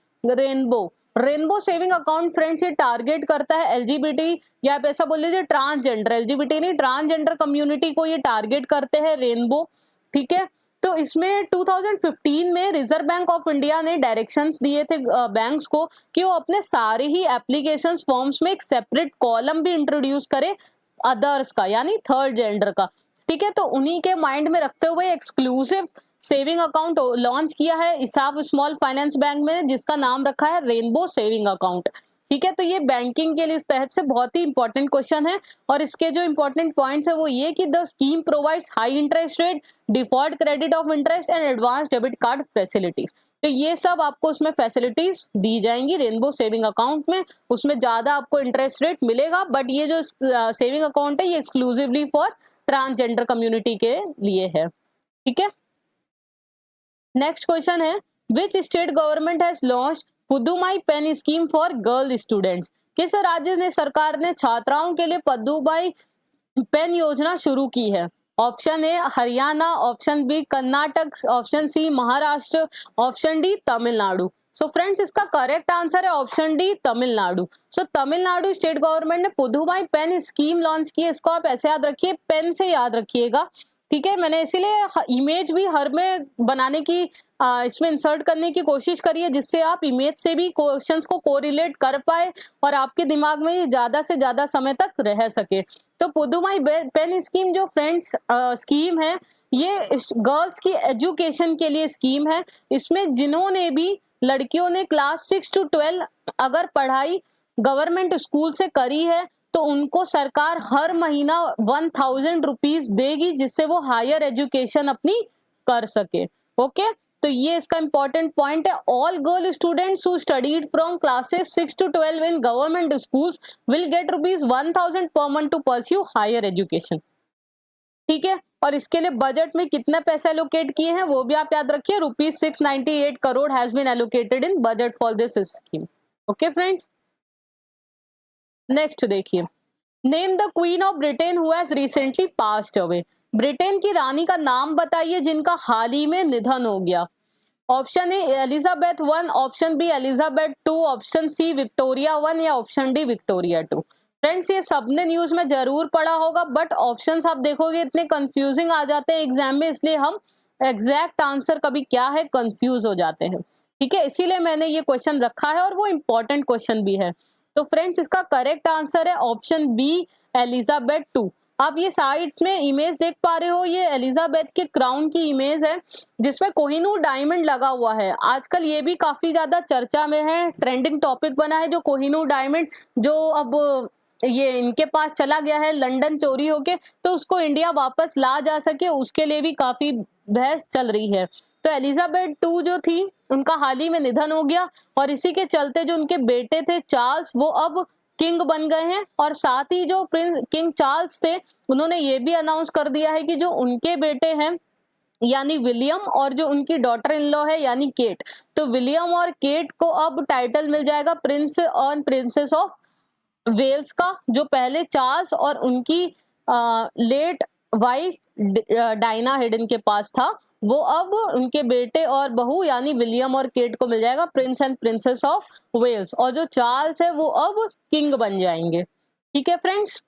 Speaker 1: रेनबो सेविंग अकाउंट फ्रेंड्स ये टारगेट करता है एलजीबीटी या आप ऐसा बोल लीजिए ट्रांसजेंडर, एलजीबीटी नहीं ट्रांसजेंडर कम्युनिटी को ये टारगेट करते हैं रेनबो। ठीक है, तो इसमें 2015 में रिजर्व बैंक ऑफ इंडिया ने डायरेक्शंस दिए थे बैंक्स को कि वो अपने सारे ही एप्लीकेशंस फॉर्म्स में एक सेपरेट कॉलम भी इंट्रोड्यूस करे अदर्स का, यानी थर्ड जेंडर का। ठीक है, तो उन्हीं के माइंड में रखते हुए एक्सक्लूसिव सेविंग अकाउंट लॉन्च किया है हिसाब स्मॉल फाइनेंस बैंक में, जिसका नाम रखा है रेनबो सेविंग अकाउंट। ठीक है, तो ये बैंकिंग के लिए इस तहत से बहुत ही इंपॉर्टेंट क्वेश्चन है और इसके जो इंपॉर्टेंट पॉइंट्स है वो ये कि the scheme provides high interest rate, default credit of interest and advance debit card facilities. तो ये सब आपको उसमें फैसिलिटीज दी जाएंगी रेनबो सेविंग अकाउंट में, उसमें ज्यादा आपको इंटरेस्ट रेट मिलेगा। बट ये जो सेविंग अकाउंट है ये एक्सक्लूसिवली फॉर ट्रांसजेंडर कम्युनिटी के लिए है। ठीक है, नेक्स्ट क्वेश्चन है, which state government has launch Pudhumai Penn scheme for girl students. किस राज्य ने सरकार ने छात्राओं के लिए पुदुमाई पेन योजना शुरू की है? Option A Haryana, option B Karnataka, option C Maharashtra, option D Tamil Nadu. So friends इसका करेक्ट आंसर है option D Tamil Nadu. So Tamil Nadu state government ने पुदुमाई पेन स्कीम लॉन्च की है। इसको आप ऐसे याद रखिए, पेन से याद रखिएगा। ठीक है, मैंने इसीलिए इमेज भी हर में बनाने की इसमें इंसर्ट करने की कोशिश करी है, जिससे आप इमेज से भी क्वेश्चंस को कोरिलेट कर पाए और आपके दिमाग में ये ज्यादा से ज्यादा समय तक रह सके। तो पुदुमाई पेन स्कीम जो फ्रेंड्स स्कीम है ये गर्ल्स की एजुकेशन के लिए स्कीम है। इसमें जिन्होंने भी लड़कियों ने क्लास 6 to 12 अगर पढ़ाई गवर्नमेंट स्कूल से करी है तो उनको सरकार हर महीना 1000 रुपीज देगी, जिससे वो हायर एजुकेशन अपनी कर सके। ओके, तो ये इसका इंपॉर्टेंट पॉइंट है। All girl students who studied from classes 6 to 12 in government schools will get ₹1000 per month to pursue higher education. ठीक है, और इसके लिए बजट में कितने पैसे एलोकेट किए हैं वो भी आप याद रखिए, ₹698 crore has been allocated in budget for this scheme. Okay friends, next देखिए, name the queen of Britain who has recently passed away. Britain की रानी का नाम बताइए जिनका हाल ही में निधन हो गया। Option A Elizabeth 1, option B Elizabeth 2, option C Victoria 1 या ऑप्शन डी विक्टोरिया 2। फ्रेंड्स ये सबने न्यूज में जरूर पढ़ा होगा, बट ऑप्शंस आप देखोगे इतने कंफ्यूजिंग आ जाते हैं एग्जाम में, इसलिए हम एग्जैक्ट आंसर कभी क्या है कंफ्यूज हो जाते हैं। ठीक है, इसीलिए मैंने ये क्वेश्चन रखा है और वो इंपॉर्टेंट क्वेश्चन भी है। तो फ्रेंड्स इसका करेक्ट आंसर है ऑप्शन बी एलिजाबेथ 2। आप ये साइड में इमेज देख पा रहे हो, ये एलिजाबेथ के क्राउन की इमेज है जिसमें कोहिनूर डायमंड लगा हुआ है। आजकल ये भी काफी ज्यादा चर्चा में है, ट्रेंडिंग टॉपिक बना है जो कोहिनूर डायमंड, जो अब ये इनके पास चला गया है लंदन चोरी होके, तो उसको इंडिया वापस ला जा सके, उसके लिए भी काफी बहस चल रही है। तो एलिजाबेथ टू जो थी उनका हाल ही में निधन हो गया, और इसी के चलते जो उनके बेटे थे चार्ल्स, वो अब किंग बन गए हैं। और साथ ही जो प्रिंस किंग चार्ल्स थे, उन्होंने ये भी अनाउंस कर दिया है कि जो उनके बेटे हैं यानी विलियम, और जो उनकी डॉटर इन लॉ है यानी केट, तो विलियम और केट को अब टाइटल मिल जाएगा प्रिंस और प्रिंसेस ऑफ वेल्स का, जो पहले चार्ल्स और उनकी लेट वाइफ डायना हेडन के पास था, वो अब उनके बेटे और बहू यानी विलियम और केट को मिल जाएगा prince and princess of Wales, और जो चार्ल्स है वो अब किंग बन जाएंगे। ठीक है फ्रेंड्स,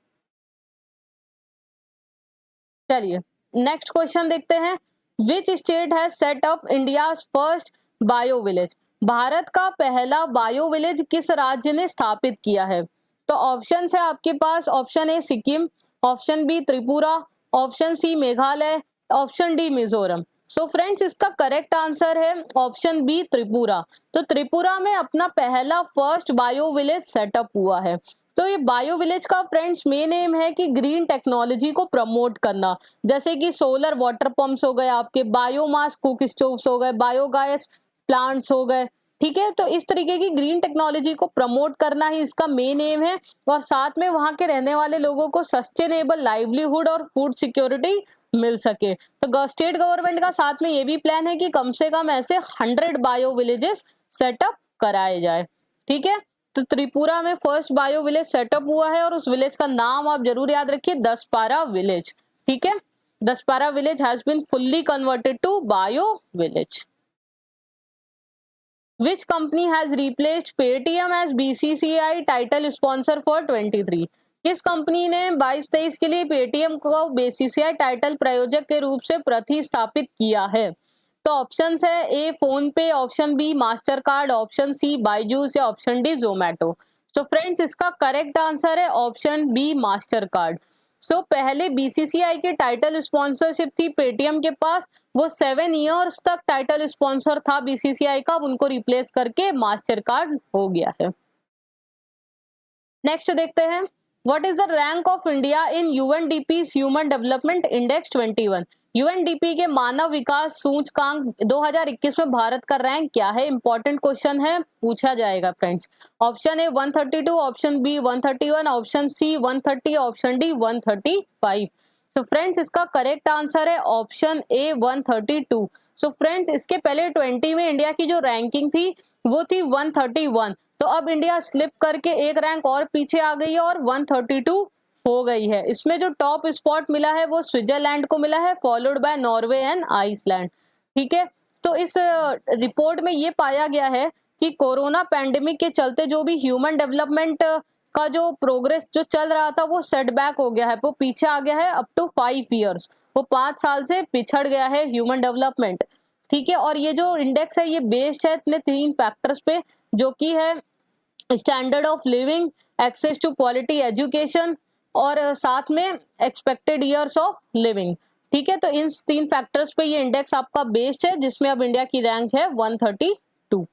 Speaker 1: चलिए नेक्स्ट क्वेश्चन देखते हैं। Which state has set up India first bio village? Bharat का पहला बायो विलेज किस राज्य ने स्थापित किया है? तो ऑप्शन है आपके पास, option A Sikkim, option B Tripura, option C Meghalaya, option D Mizoram. So friends, इसका करेक्ट आंसर है ऑप्शन बी त्रिपुरा। तो त्रिपुरा में अपना पहला फर्स्ट बायो विलेज सेटअप हुआ है। तो ये बायो विलेज का फ्रेंड्स मेन एम है कि ग्रीन टेक्नोलॉजी को प्रमोट करना, जैसे कि सोलर वाटर पंप्स हो गए, आपके बायोमास कुक स्टोव्स हो गए, बायोगैस प्लांट्स हो गए। ठीक है, तो इस तरीके की ग्रीन टेक्नोलॉजी को प्रमोट करना ही इसका मेन एम है, और साथ में वहां के रहने वाले लोगों को सस्टेनेबल लाइवलीहुड और फूड सिक्योरिटी मिल सके। तो स्टेट गवर्नमेंट का साथ में ये भी प्लान है कि कम से कम ऐसे 100 बायो विलेजेस सेटअप कराए जाए। ठीक है, तो त्रिपुरा में फर्स्ट बायो विलेज सेटअप हुआ है, और उस विलेज का नाम आप जरूर याद रखिए, दसपारा विलेज। ठीक है, Daspara village has been fully converted to bio village. Which company has replaced Paytm as BCCI title sponsor for 23? किस कंपनी ने 22-23 के लिए पेटीएम को बीसीसीआई टाइटल प्रायोजक के रूप से प्रतिस्थापित किया है? तो ऑप्शंस है A PhonePe, option B Mastercard, option C Byju's, या option D Zomato. So friends, इसका करेक्ट आंसर है option B Mastercard. So पहले बीसीसीआई के टाइटल स्पॉन्सरशिप थी पेटीएम के पास, वो 7 ईयर्स तक टाइटल स्पॉन्सर था बीसीसीआई का, अब उनको रिप्लेस करके मास्टर कार्ड हो गया है। नेक्स्ट देखते हैं, what is the rank of India in UNDP human development index 21? UNDP के मानव विकास सूचकांक 2021 में भारत का रैंक क्या है? इंपॉर्टेंट क्वेश्चन है, पूछा जाएगा friends. Option A 132, option B 131, option C 130, option D 135। तो फ्रेंड्स, इसका करेक्ट आंसर है ऑप्शन ए 132। सो फ्रेंड्स, इसके पहले 20 में इंडिया की जो रैंकिंग थी वो थी 131, तो अब इंडिया स्लिप करके एक रैंक और पीछे आ गई है और 132 हो गई है। इसमें जो टॉप स्पॉट मिला है वो स्विट्जरलैंड को मिला है, followed by Norway and Iceland. ठीक है, तो इस रिपोर्ट में ये पाया गया है कि कोरोना पैंडेमिक के चलते जो भी ह्यूमन डेवलपमेंट का जो प्रोग्रेस जो चल रहा था वो सेटबैक हो गया है, वो पीछे आ गया है अप टू 5 ईयर्स, वो 5 साल से पिछड़ गया है ह्यूमन डेवलपमेंट। ठीक है, और ये जो इंडेक्स है ये बेस्ड है इतने 3 फैक्टर्स पे, जो कि है standard of living, access to quality education, और साथ में एक्सपेक्टेड ईयर्स ऑफ लिविंग। ठीक है, तो इन 3 फैक्टर्स पे ये इंडेक्स आपका बेस्ड है, जिसमें अब इंडिया की रैंक है 132।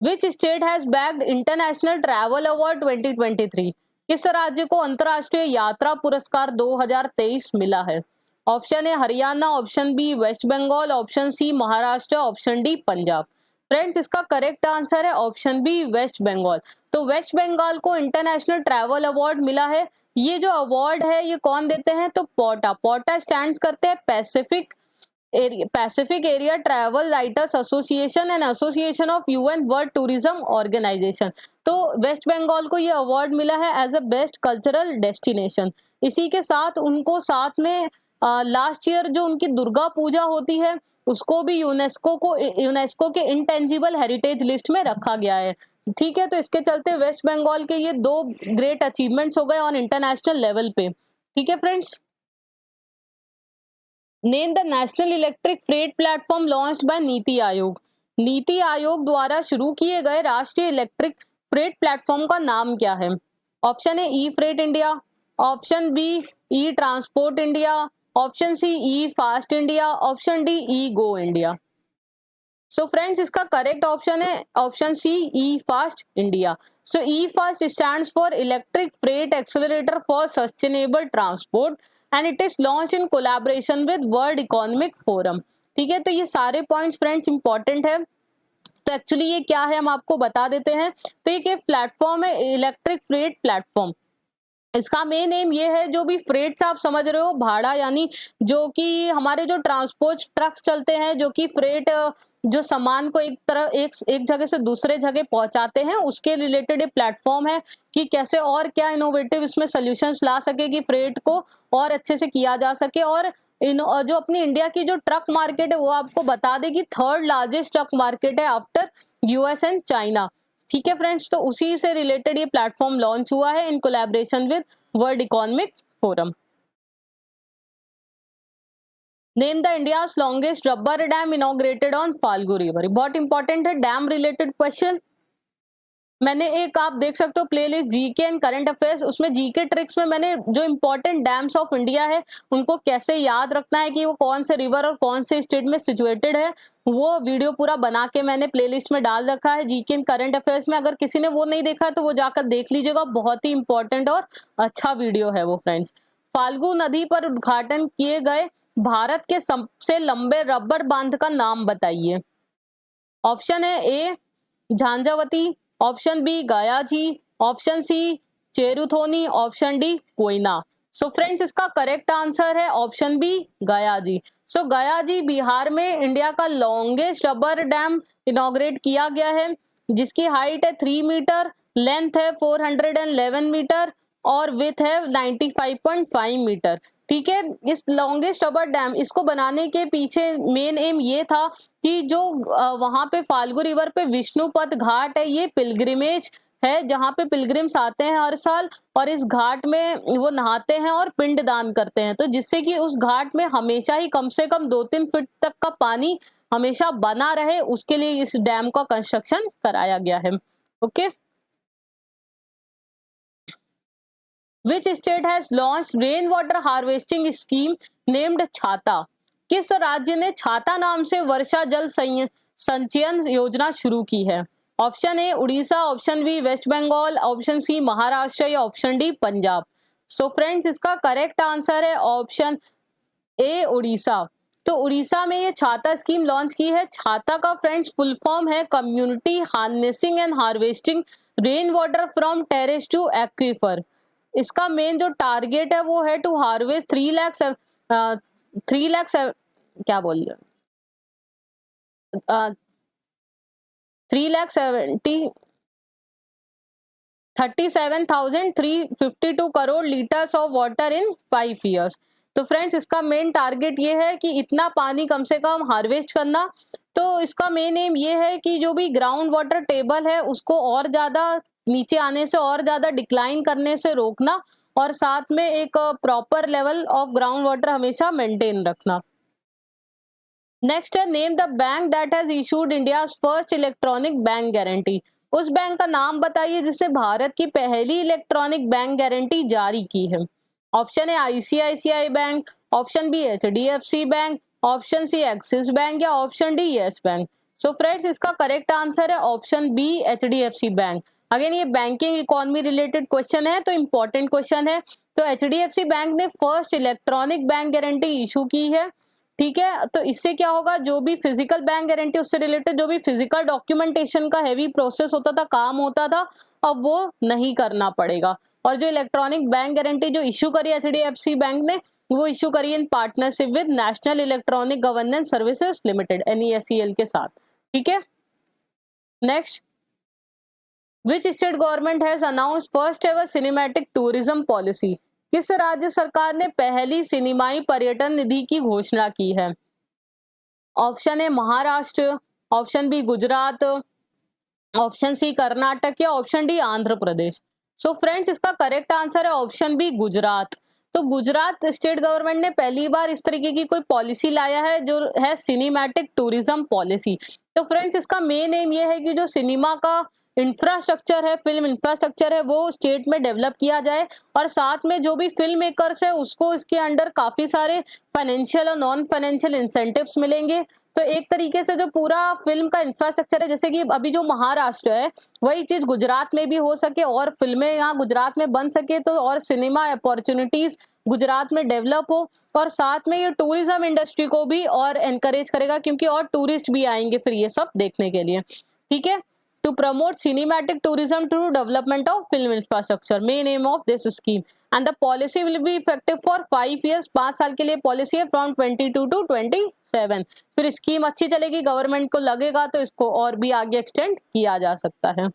Speaker 1: विच state has bagged international travel award 2023? किस राज्य को अंतरराष्ट्रीय यात्रा पुरस्कार 2023 मिला है? Option A Haryana, option B waste Bengal, option C Maharashtra, option D Punjab. Friends, इसका करेक्ट आंसर है ऑप्शन बी वेस्ट बंगाल। तो वेस्ट बंगाल को इंटरनेशनल ट्रैवल अवार्ड मिला है। ये जो अवार्ड है ये कौन देते हैं? तो पोटा, पोटा स्टैंड्स करते हैं Pacific area travel writers association and association of UN world tourism organization. तो वेस्ट बंगाल को ये अवार्ड मिला है as a best cultural destination. इसी के साथ उनको साथ में लास्ट ईयर जो उनकी दुर्गा पूजा होती है उसको भी यूनेस्को के इंटेंजिबल हेरिटेज लिस्ट में रखा गया है। ठीक है, तो इसके चलते वेस्ट बंगाल के ये 2 ग्रेट अचीवमेंट्स हो गए ऑन इंटरनेशनल लेवल पे। ठीक है friends, name the national electric freight platform launched by NITI Aayog. NITI Aayog द्वारा शुरू किए गए राष्ट्रीय इलेक्ट्रिक फ्रेट प्लेटफॉर्म का नाम क्या है? Option A E freight India, option B E transport India, option C E fast India, option D E go India. So friends इसका करेक्ट ऑप्शन है option C, E fast India. So E fast stands for electric freight accelerator for sustainable transport and it is launch in collaboration with world economic forum. ठीक है, तो ये सारे points friends important है। तो actually ये क्या है हम आपको बता देते हैं। तो ये प्लेटफॉर्म है इलेक्ट्रिक फ्रेट प्लेटफॉर्म। इसका मेन एम ये है, जो भी फ्रेट्स आप समझ रहे हो, भाड़ा यानी जो कि हमारे जो ट्रांसपोर्ट ट्रक्स चलते हैं, जो कि फ्रेट जो सामान को एक जगह से दूसरे जगह पहुंचाते हैं, उसके रिलेटेड ये प्लेटफॉर्म है कि कैसे और क्या इनोवेटिव इसमें सोल्यूशंस ला सके कि फ्रेट को और अच्छे से किया जा सके। और जो अपनी इंडिया की जो ट्रक मार्केट है वो आपको बता दें कि थर्ड लार्जेस्ट ट्रक मार्केट है आफ्टर यूएस एंड चाइना। ठीक है फ्रेंड्स, तो उसी से रिलेटेड ये प्लेटफॉर्म लॉन्च हुआ है इन collaboration with world economic forum. Name the India's longest rubber dam inaugurated on Falgu river. बहुत इंपॉर्टेंट है डैम रिलेटेड क्वेश्चन। मैंने एक आप देख सकते हो playlist GK and current affairs, उसमें जीके ट्रिक्स में मैंने जो इंपॉर्टेंट डैम्स ऑफ इंडिया है उनको कैसे याद रखना है कि वो कौन से रिवर और कौन से स्टेट में सिचुएटेड है, वो वीडियो पूरा बना के मैंने प्लेलिस्ट में डाल रखा है जीके एंड करंट अफेयर्स में। अगर किसी ने वो नहीं देखा तो वो जाकर देख लीजिएगा, बहुत ही इंपॉर्टेंट और अच्छा वीडियो है वो फ्रेंड्स। फाल्गु नदी पर उद्घाटन किए गए भारत के सबसे लंबे रबर बांध का नाम बताइए। ऑप्शन है A Jhanjhavati, option B Gayaji, option C Cheruthoni, option D Koyna. So friends इसका करेक्ट आंसर है option B Gayaji. So Gayaji Bihar में इंडिया का लॉन्गेस्ट रबर डैम इनॉग्रेट किया गया है, जिसकी हाइट है 3 मीटर, लेंथ है 411 मीटर और विथ है 95.5 मीटर। ठीक है, इस लॉन्गेस्ट रबर डैम इसको बनाने के पीछे मेन एम ये था कि जो वहां पे फाल्गु रिवर पे विष्णुपद घाट है, ये पिलग्रिमेज है जहाँ पे पिलग्रिम्स आते हैं हर साल और इस घाट में वो नहाते हैं और पिंड दान करते हैं, तो जिससे कि उस घाट में हमेशा ही कम से कम 2-3 फीट तक का पानी हमेशा बना रहे, उसके लिए इस डैम का कंस्ट्रक्शन कराया गया है। Okay, Which state has launched rainwater harvesting scheme named छाता? किस राज्य ने छाता नाम से वर्षा जल संचयन योजना शुरू की है? Option A Odisha, option B waste Bengal, option C Maharashtra या option D Punjab. So friends इसका करेक्ट आंसर है ऑप्शन ए उड़ीसा। तो उड़ीसा में ये छाता स्कीम लॉन्च की है। छाता का फ्रेंड्स फुल फॉर्म है community harnessing and harvesting rain water from terrace to aquifer. इसका मेन जो टारगेट है वो है टू हार्वेस्ट 3 लाख क्या बोल रहे 3,37,352 crore litres of water in 5 years. तो फ्रेंड्स इसका मेन टारगेट ये है कि इतना पानी कम से कम हार्वेस्ट करना। तो इसका मेन एम ये है कि जो भी ग्राउंड वाटर टेबल है उसको और ज्यादा नीचे आने से और ज्यादा डिक्लाइन करने से रोकना और साथ में एक proper level of ground water हमेशा मेंटेन रखना। नेक्स्ट है name the bank that has issued India first electronic bank guarantee. उस बैंक का नाम बताइए जिसने भारत की पहली इलेक्ट्रॉनिक बैंक गारंटी जारी की है। ऑप्शन है ICICI bank, option B HDFC bank, option C Axis bank या option D yes bank. So friends इसका करेक्ट आंसर है option B HDFC bank. Again ये बैंकिंग इकोनॉमी रिलेटेड क्वेश्चन है, तो इंपॉर्टेंट क्वेश्चन है। तो एचडीएफसी बैंक ने first electronic bank guarantee issue की है। ठीक है, तो इससे क्या होगा, जो भी फिजिकल बैंक गारंटी उससे रिलेटेड जो भी फिजिकल डॉक्यूमेंटेशन का हैवी प्रोसेस होता था, काम होता था, अब वो नहीं करना पड़ेगा। और जो इलेक्ट्रॉनिक बैंक गारंटी जो इशू करी एचडीएफसी बैंक ने, वो इशू करी in partnership with national electronic governance services limited NESEL के साथ। ठीक है, next which state government has announced first ever cinematic tourism policy. किस राज्य सरकार ने पहली सिनेमाई पर्यटन निधि की घोषणा की है? Option A Maharashtra, option B Gujarat, option C Karnataka या option D Andhra Pradesh. So friends इसका करेक्ट आंसर है ऑप्शन बी गुजरात। तो गुजरात स्टेट गवर्नमेंट ने पहली बार इस तरीके की कोई पॉलिसी लाया है जो है सिनेमैटिक टूरिज्म पॉलिसी। तो फ्रेंड्स इसका मेन एम ये है कि जो सिनेमा का इंफ्रास्ट्रक्चर है, फिल्म इंफ्रास्ट्रक्चर है, वो स्टेट में डेवलप किया जाए और साथ में जो भी फिल्म मेकर्स है उसको इसके अंडर काफी सारे फाइनेंशियल और नॉन फाइनेंशियल इंसेंटिव्स मिलेंगे। तो एक तरीके से जो पूरा फिल्म का इंफ्रास्ट्रक्चर है, जैसे कि अभी जो महाराष्ट्र है वही चीज गुजरात में भी हो सके और फिल्में यहाँ गुजरात में बन सके, तो और सिनेमा अपॉर्चुनिटीज गुजरात में डेवलप हो और साथ में ये टूरिज्म इंडस्ट्री को भी और एनकरेज करेगा क्योंकि और टूरिस्ट भी आएंगे फिर ये सब देखने के लिए। ठीक है, to promote cinematic tourism through development of film infrastructure, main aim of this scheme, and the policy will be effective for 5 years, 5 साल के लिए पॉलिसी है from 22 to 27। फिर स्कीम अच्छी चलेगी, गवर्नमेंट को लगेगा तो इसको और भी आगे एक्सटेंड किया जा सकता है।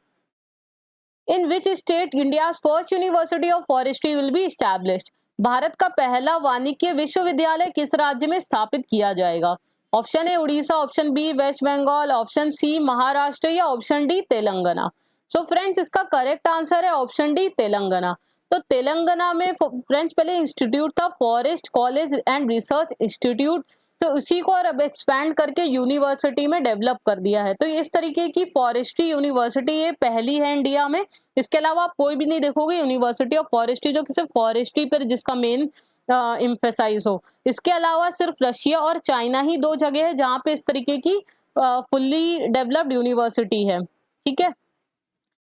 Speaker 1: In which state India's first university of forestry will be established? Bharat का पहला वानिकी विश्वविद्यालय किस राज्य में स्थापित किया जाएगा? Option A Odisha, option B waste Bengal, option C Maharashtra या option D Telangana. So friends इसका करेक्ट आंसर है ऑप्शन डी तेलंगाना। तो तेलंगाना में फ्रेंड्स पहले इंस्टीट्यूट था forest college and research institute, तो उसी को और अब एक्सपैंड करके यूनिवर्सिटी में डेवलप कर दिया है। तो इस तरीके की फॉरेस्ट्री यूनिवर्सिटी ये पहली है इंडिया में। इसके अलावा आप कोई भी नहीं देखोगे यूनिवर्सिटी ऑफ फॉरेस्ट्री जो कि सिर्फ फॉरेस्ट्री पर जिसका मेन इम्फेसाइज हो। इसके अलावा सिर्फ रशिया और चाइना ही 2 जगह है जहाँ पे इस तरीके की फुल्ली डेवलप्ड यूनिवर्सिटी है। ठीक है,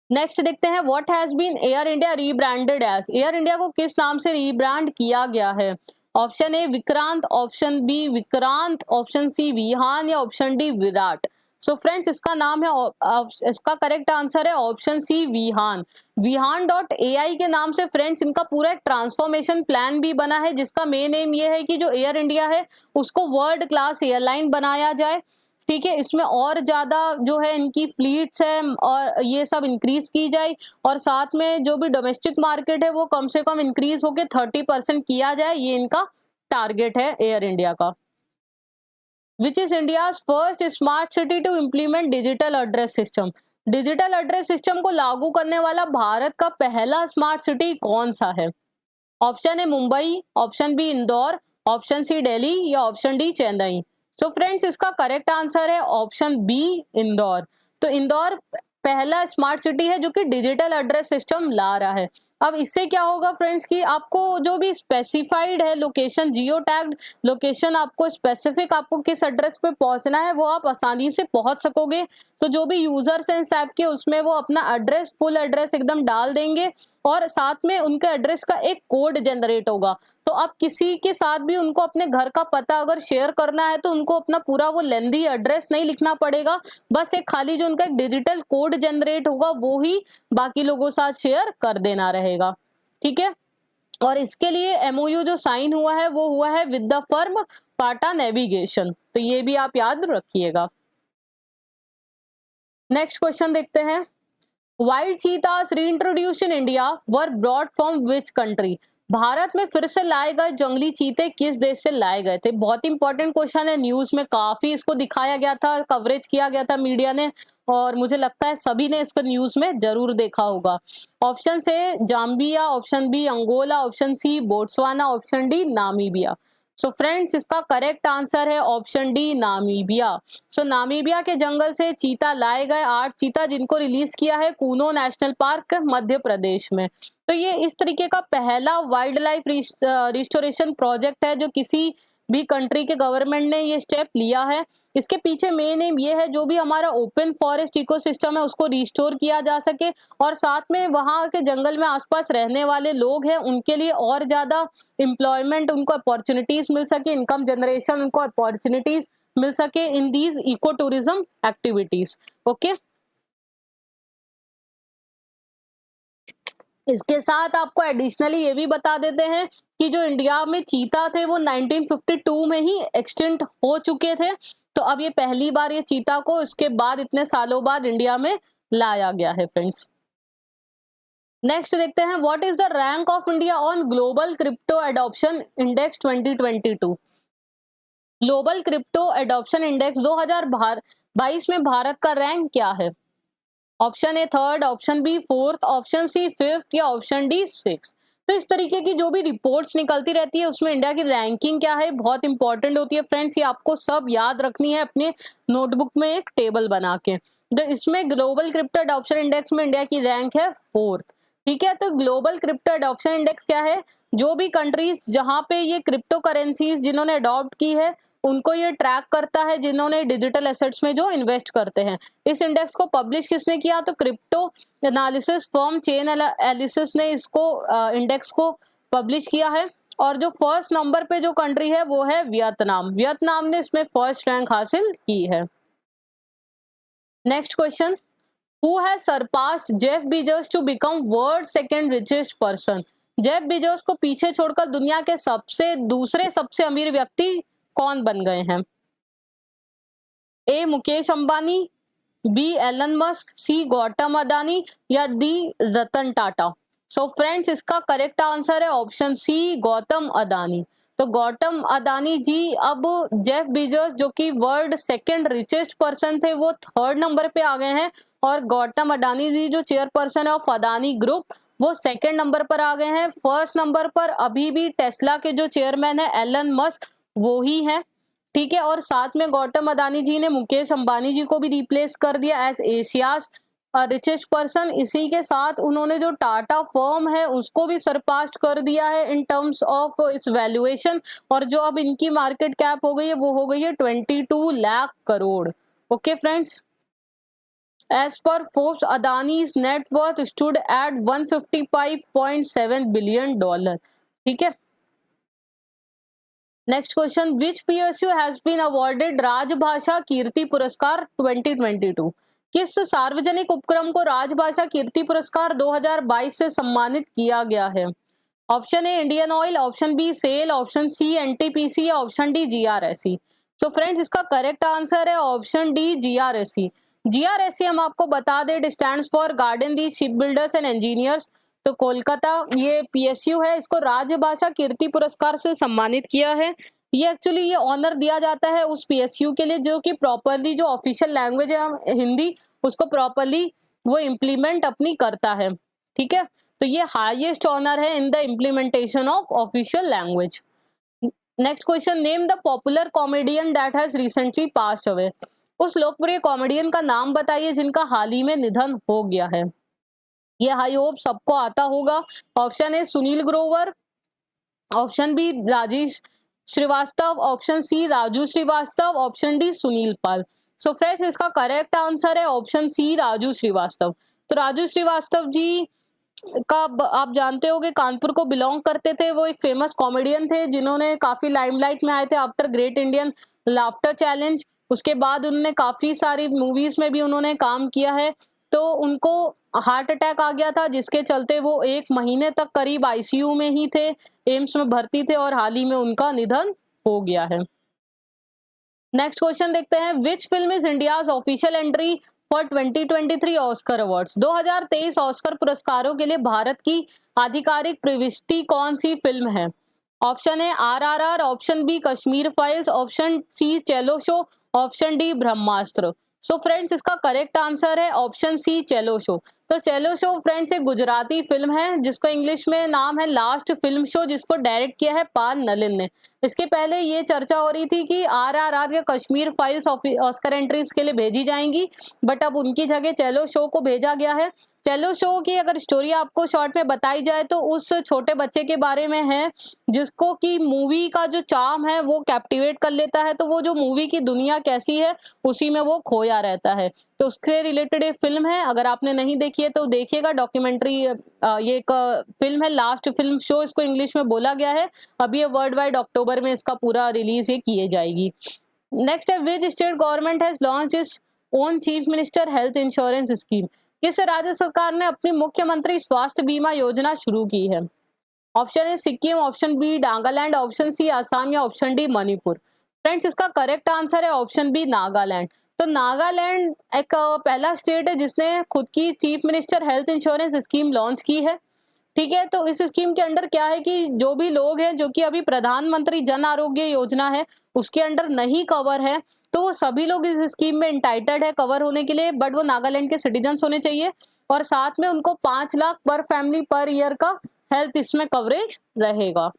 Speaker 1: नेक्स्ट देखते हैं what has been Air India rebranded as. Air India को किस नाम से रीब्रांड किया गया है? Option A Vikrant, option B Vikrant, option C Vihaan या option D Virat. So friends इसका नाम है, इसका करेक्ट आंसर है ऑप्शन सी विहान। विहान.ai के नाम से फ्रेंड्स इनका पूरा ट्रांसफॉर्मेशन प्लान भी बना है जिसका मेन एम ये है कि जो एयर इंडिया है उसको वर्ल्ड क्लास एयरलाइन बनाया जाए। ठीक है, इसमें और ज्यादा जो है इनकी फ्लीट्स है और ये सब इंक्रीज की जाए और साथ में जो भी डोमेस्टिक मार्केट है वो कम से कम इंक्रीज होके 30% किया जाए, ये इनका टारगेट है एयर इंडिया का। Which is India's first smart city to implement digital address system. Digital address system को लागू करने वाला भारत का पहला स्मार्ट सिटी कौन सा है? Option A Mumbai, option B Indore, option C Delhi या option D Chennai. So friends इसका करेक्ट आंसर है ऑप्शन बी इंदौर। तो इंदौर पहला स्मार्ट सिटी है जो कि डिजिटल एड्रेस सिस्टम ला रहा है। अब इससे क्या होगा फ्रेंड्स कि आपको जो भी स्पेसिफाइड है लोकेशन, जियो टैग्ड लोकेशन, आपको स्पेसिफिक आपको किस एड्रेस पे पहुंचना है वो आप आसानी से पहुंच सकोगे। तो जो भी यूजर्स हैं इस ऐप के उसमें वो अपना एड्रेस, फुल एड्रेस एकदम डाल देंगे और साथ में उनके एड्रेस का एक कोड जनरेट होगा। तो अब किसी के साथ भी उनको अपने घर का पता अगर शेयर करना है तो उनको अपना पूरा वो लेंदी एड्रेस नहीं लिखना पड़ेगा, बस एक खाली जो उनका एक डिजिटल कोड जनरेट होगा वो ही बाकी लोगों के साथ शेयर कर देना रहेगा। ठीक है, और इसके लिए एमओयू जो साइन हुआ है वो हुआ है with the firm Tata navigation, तो ये भी आप याद रखिएगा। नेक्स्ट क्वेश्चन देखते हैं, wild चीतास reintroduce in India were brought from which country. Bharat में फिर से लाए गए जंगली चीते किस देश से लाए गए थे? बहुत इंपॉर्टेंट क्वेश्चन है, न्यूज में काफी इसको दिखाया गया था, कवरेज किया गया था मीडिया ने और मुझे लगता है सभी ने इसको न्यूज में जरूर देखा होगा। ऑप्शन से Zambia, option B Angola, option C Botswana, option D Namibia. So friends इसका करेक्ट आंसर है option D Namibia. So Namibia के जंगल से चीता लाए गए, 8 चीता जिनको रिलीज किया है कूनो नेशनल पार्क मध्य प्रदेश में। तो ये इस तरीके का पहला वाइल्ड लाइफ रिस्टोरेशन प्रोजेक्ट है जो किसी भी कंट्री के गवर्नमेंट ने ये स्टेप लिया है। इसके पीछे मेन एम ये है जो भी हमारा ओपन फॉरेस्ट इकोसिस्टम है उसको रिस्टोर किया जा सके और साथ में वहाँ के जंगल में आसपास रहने वाले लोग हैं उनके लिए और ज्यादा एम्प्लॉयमेंट, उनको अपॉर्चुनिटीज मिल सके, इनकम जनरेशन उनको अपॉर्चुनिटीज मिल सके in these eco tourism activities. Okay, इसके साथ आपको एडिशनली ये भी बता देते हैं कि जो इंडिया में चीता थे वो 1952 में ही एक्सटिंक्ट हो चुके थे। तो अब ये पहली बार ये चीता को इसके बाद इतने सालों बाद इंडिया में लाया गया है फ्रेंड्स। नेक्स्ट देखते हैं, what is the rank of India on global crypto adoption index 2022। Global crypto adoption index 2022 में भारत का रैंक क्या है? Option A 3rd, option B 4th, option C 5th या ऑप्शन डी 6th। तो तो इस तरीके की जो भी रिपोर्ट्स निकलती रहती है उसमें इंडिया की रैंकिंग क्या है बहुत इंपॉर्टेंट होती है फ्रेंड्स, ये आपको सब याद रखनी है अपने नोटबुक में एक टेबल बना के। तो इसमें ग्लोबल क्रिप्टो अडॉप्शन इंडेक्स में इंडिया की रैंक है 4th। ठीक है, तो ग्लोबल क्रिप्टो अडॉप्शन इंडेक्स क्या है, जो भी कंट्रीज जहां पे ये क्रिप्टो करेंसीज जिन्होंने अडॉप्ट की है उनको ये ट्रैक करता है, जिन्होंने डिजिटल एसेट्स में जो इन्वेस्ट करते हैं। इस इंडेक्स को पब्लिश किसने किया, तो crypto analysis firm chain analysis ने इसको इंडेक्स को पब्लिश किया है। और जो फर्स्ट नंबर पे जो कंट्री है वो है वियतनाम। वियतनाम ने इसमें फर्स्ट रैंक हासिल की है। Next question, who has surpassed Jeff Bezos to become world second richest person. Jeff Bezos को पीछे छोड़कर दुनिया के दूसरे सबसे अमीर व्यक्ति कौन बन गए हैं। A Mukesh Ambani, B Elon Musk, C Gautam Adani या D Ratan Tata. So friends इसका करेक्ट आंसर है ऑप्शन सी गौतम अदानी। तो गौतम अदानी जी अब जेफ बेजोस जो कि वर्ल्ड सेकंड रिचेस्ट पर्सन थे वो 3rd नंबर पे आ गए हैं, और गौतम अदानी जी जो चेयरपर्सन है ऑफ अदानी ग्रुप वो 2nd नंबर पर आ गए हैं। फर्स्ट नंबर पर अभी भी टेस्ला के जो चेयरमैन है एलन मस्क वो ही है। ठीक है, और साथ में गौतम अदानी जी ने मुकेश अंबानी जी को भी रिप्लेस कर दिया एज एशियाज रिचेस्ट पर्सन। इसी के साथ उन्होंने जो टाटा फर्म है उसको भी सरपास्ट कर दिया है इन टर्म्स ऑफ इट्स वैल्यूएशन, और जो अब इनकी मार्केट कैप हो गई है वो हो गई है 22 lakh crore. Okay friends, as per Forbes Adani's net worth stood at $155.7 billion. ठीक है, next question, which PSU has been awarded Rajbhasha Kirti पुरस्कार 2022। किस सार्वजनिक उपक्रम को राजभाषा कीर्ति पुरस्कार 2022 से सम्मानित किया गया है। Option A Indian Oil, option B SAIL, option C NTPC या ऑप्शन डी जीआरएससी। तो फ्रेंड्स इसका करेक्ट आंसर है ऑप्शन डी जीआरएससी। जीआरएससी हम आपको बता दें, it stands for garden reach ship builders and engineers. तो कोलकाता ये पीएसयू है, इसको राजभाषा कीर्ति पुरस्कार से सम्मानित किया है। ये एक्चुअली ये ऑनर दिया जाता है उस पीएसयू के लिए जो कि प्रॉपरली जो ऑफिशियल लैंग्वेज है हिंदी उसको प्रॉपरली वो इम्प्लीमेंट अपनी करता है। ठीक है, तो ये हाईएस्ट ऑनर है in the implementation of official language. Next question, name the popular comedian that has recently passed away. उस लोकप्रिय कॉमेडियन का नाम बताइए जिनका हाल ही में निधन हो गया है। ये आई होप सबको आता होगा। Option A Sunil Grover, option B Rajesh Srivastava, option C Raju Srivastava, option D Sunil Pal. So friends इसका करेक्ट आंसर है ऑप्शन सी राजू श्रीवास्तव। तो राजू श्रीवास्तव जी का आप जानते हो कि कानपुर को बिलोंग करते थे, वो एक फेमस कॉमेडियन थे जिन्होंने काफी लाइमलाइट में आए थे after great Indian laughter challenge. उसके बाद उन्होंने काफी सारी मूवीज में भी उन्होंने काम किया है। तो उनको हार्ट अटैक आ गया था जिसके चलते वो 1 महीने तक करीब आईसीयू में ही थे, एम्स में भर्ती थे, और हाल ही में उनका निधन हो गया है। नेक्स्ट क्वेश्चन देखते हैं, which film is India's official entry for 2023 Oscar awards. 2023 Oscar पुरस्कारों के लिए भारत की आधिकारिक प्रविष्टि कौन सी फिल्म है। Option A RRR, option B Kashmir Files, option C Chhello Show, option D Brahmastra. So friends इसका करेक्ट आंसर है ऑप्शन सी चेलो शो। तो चेलो शो फ्रेंड्स एक गुजराती फिल्म है जिसका इंग्लिश में नाम है लास्ट फिल्म शो, जिसको डायरेक्ट किया है पान नलिन ने। इसके पहले ये चर्चा हो रही थी कि आरआरआर या कश्मीर फाइल्स ऑस्कर एंट्रीज के लिए भेजी जाएंगी, बट अब उनकी जगह चेलो शो को भेजा गया है। चेलो शो की अगर स्टोरी आपको शॉर्ट में बताई जाए तो उस छोटे बच्चे के बारे में है जिसको कि मूवी का जो चार्म है वो कैप्टिवेट कर लेता है, तो वो जो मूवी की दुनिया कैसी है उसी में वो खोया रहता है। तो उससे रिलेटेड एक फिल्म है, अगर आपने नहीं देखी है तो देखिएगा, डॉक्यूमेंट्री। ये एक फिल्म है लास्ट फिल्म शो इसको इंग्लिश में बोला गया है। अभी ये वर्ल्ड वाइड अक्टूबर में इसका पूरा रिलीज ये किए जाएगी। नेक्स्ट है, which state government has launch its own chief minister health insurance scheme. किस राज्य सरकार ने अपनी मुख्यमंत्री स्वास्थ्य बीमा योजना शुरू की है। Option A Sikkim, option B Nagaland, option C Assam या ऑप्शन डी मणिपुर। फ्रेंड्स इसका करेक्ट आंसर है ऑप्शन बी नागालैंड। तो नागालैंड एक पहला स्टेट है जिसने खुद की chief minister health insurance scheme launch की है। ठीक है, तो इस स्कीम के अंडर क्या है कि जो भी लोग हैं जो कि अभी प्रधानमंत्री जन आरोग्य योजना है उसके अंडर नहीं कवर है, तो वो सभी लोग इस स्कीम में इंटाइटेड है कवर होने के लिए, बट वो नागालैंड के सिटीजन्स होने चाहिए और साथ में उनको 5 लाख पर फैमिली पर ईयर का हेल्थ इसमें कवरेज रहेगा।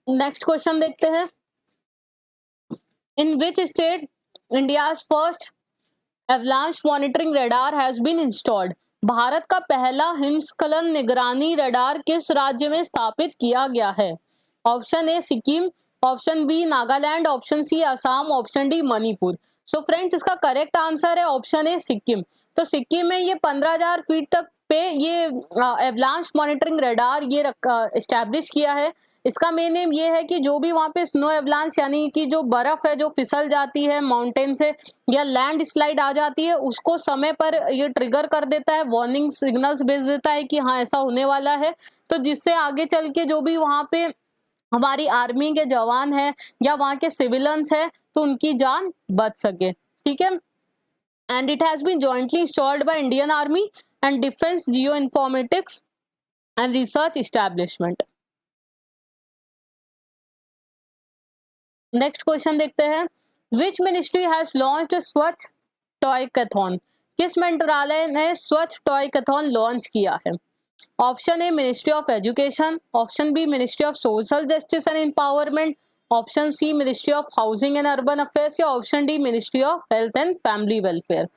Speaker 1: नेक्स्ट क्वेश्चन देखते हैं। In which state India's first avalanche monitoring radar has been installed? Bharat का पहला हिमस्खलन निगरानी रडार किस राज्य में स्थापित किया गया है? Option A Sikkim, option B Nagaland, option C Assam, option D Manipur. So friends इसका करेक्ट आंसर है ऑप्शन ए सिक्किम। तो सिक्किम में ये 15,000 फीट तक पे ये एवलांच मॉनिटरिंग रडार ये एस्टैब्लिश किया है। इसका मेन एम ये है कि जो भी वहाँ पे स्नो एवलांच यानी कि जो बर्फ है जो फिसल जाती है माउंटेन से या लैंड स्लाइड आ जाती है, उसको समय पर ये ट्रिगर कर देता है, वार्निंग सिग्नल्स भेज देता है कि हाँ ऐसा होने वाला है। तो जिससे आगे चल के जो भी वहाँ पे हमारी आर्मी के जवान हैं या वहाँ के सिविलियंस हैं तो उनकी जान बच सके। ठीक है, and it has been jointly installed by Indian army and defence geo informatics and research establishment. Next question देखते हैं। विच मिनिस्ट्री हैज लॉन्च्ड स्वच्छ टॉयकथॉन? किस मंत्रालय ने स्वच्छ टॉयकथॉन लॉन्च किया है? Option A ministry of education, option B ministry of social justice and empowerment, option C ministry of housing and urban affairs या option D ministry of health and family welfare.